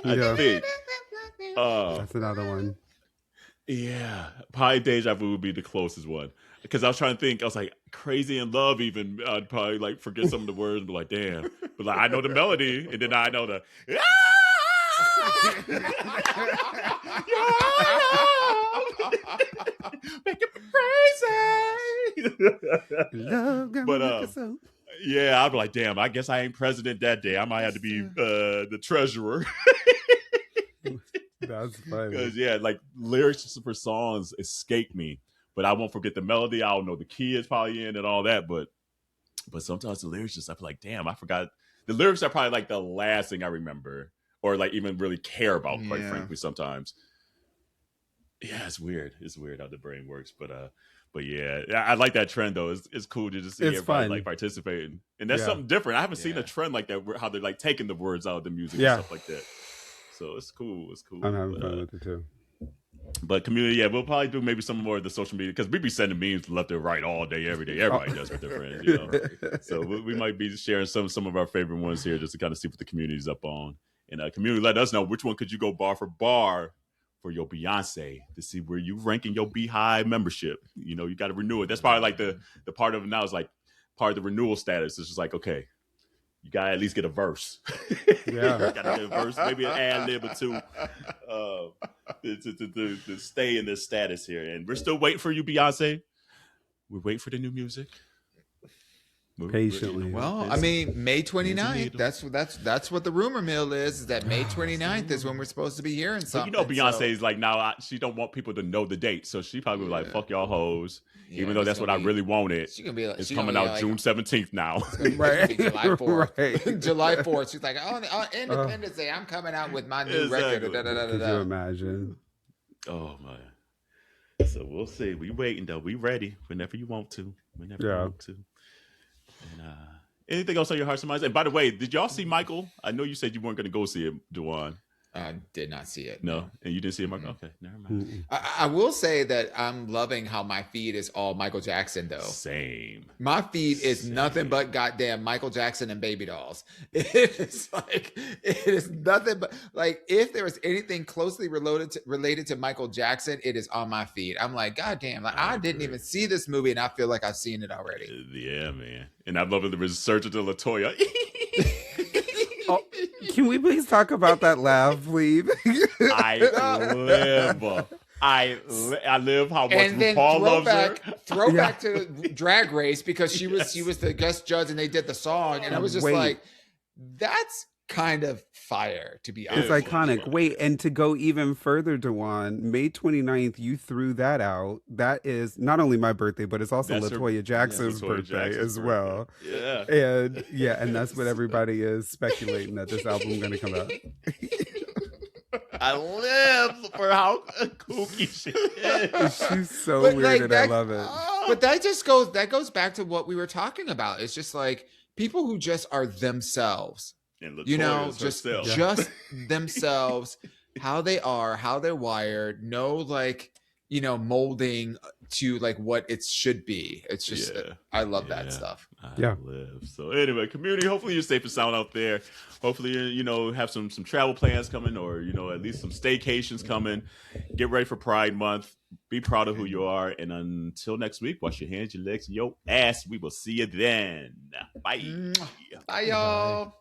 I think. That's another one. Yeah, probably Deja Vu would be the closest one. Because I was trying to think, I was like, Crazy in Love even, I'd probably like forget some of the words and be like, damn. But like, I know the melody, and then I know the, make it crazy. But yeah, I'd be like, damn, I guess I ain't president that day. I might have to be the treasurer. That's funny. Because yeah, like lyrics for songs escape me. But I won't forget the melody. I don't know the key is probably in and all that. But sometimes the lyrics just, I feel like, damn, I forgot. The lyrics are probably like the last thing I remember or like even really care about, quite frankly, sometimes. Yeah, it's weird. It's weird how the brain works. But yeah, I like that trend though. It's cool to just see everybody like participating. And that's something different. I haven't seen a trend like that where how they're like taking the words out of the music and stuff like that. So it's cool. It's cool. I'm having fun with it too. But community, we'll probably do maybe some more of the social media because we be sending memes left and right all day, every day. Everybody does with their friends, you know. So we might be sharing some of our favorite ones here just to kind of see what the community's up on. And community, let us know which one could you go bar for your Beyonce to see where you rank in your Beehive membership. You know, you got to renew it. That's probably like the part of it now is like part of the renewal status. It's just like, okay, you gotta at least get a verse. Gotta get a verse, maybe an ad lib or two, to stay in this status here. And we're still waiting for you, Beyonce. We're waiting for the new music. Patiently. Well, I mean, May 29th. That's what the rumor mill is that May 29th is when we're supposed to be hearing something. You know, Beyonce's like now she don't want people to know the date, so she probably was like, "Fuck y'all hoes." Even though that's what I really wanted. She gonna be like, it's coming out like, June 17th now. Right. July 4th. Right. July 4th. She's like, on Independence Day, I'm coming out with my new record. Could you imagine? Oh man. So we'll see. We waiting though. We ready whenever you want to. Whenever you want to. And anything else on your hearts and minds? And by the way, did y'all see Michael? I know you said you weren't going to go see it, Dawon. I did not see it. No, and you didn't see it, Michael? Okay, never mind. I will say that I'm loving how my feed is all Michael Jackson, though. Same. My feed is nothing but goddamn Michael Jackson and baby dolls. It is nothing but like if there was anything closely related to Michael Jackson, it is on my feed. I'm like, goddamn, like I didn't even see this movie, and I feel like I've seen it already. Yeah, man. And I'm loving the research into LaToya. Oh, can we please talk about that laugh, please? I live how much RuPaul loves her. Throwback to Drag Race because she was the guest judge and they did the song and I was just like, that's kind of fire, to be honest. It's iconic. Wait, and to go even further, Dawon, May 29th, you threw that out. That is not only my birthday, but it's also LaToya Jackson's birthday as well. Yeah. And that's what everybody is speculating that this album is going to come out. I live for how kooky she is. She's so weird, like, and I love it. But that goes back to what we were talking about. It's just like people who just are themselves. And you know, just herself. themselves, how they are, how they're wired, no like, you know, molding to like what it should be. It's just I love that stuff. I live. So anyway, community, hopefully you're safe and sound out there. Hopefully, you know, have some travel plans coming, or, you know, at least some staycations coming. Get ready for Pride Month. Be proud of who you are. And until next week, wash your hands, your legs, and your ass. We will see you then. Bye. Bye, y'all. Bye.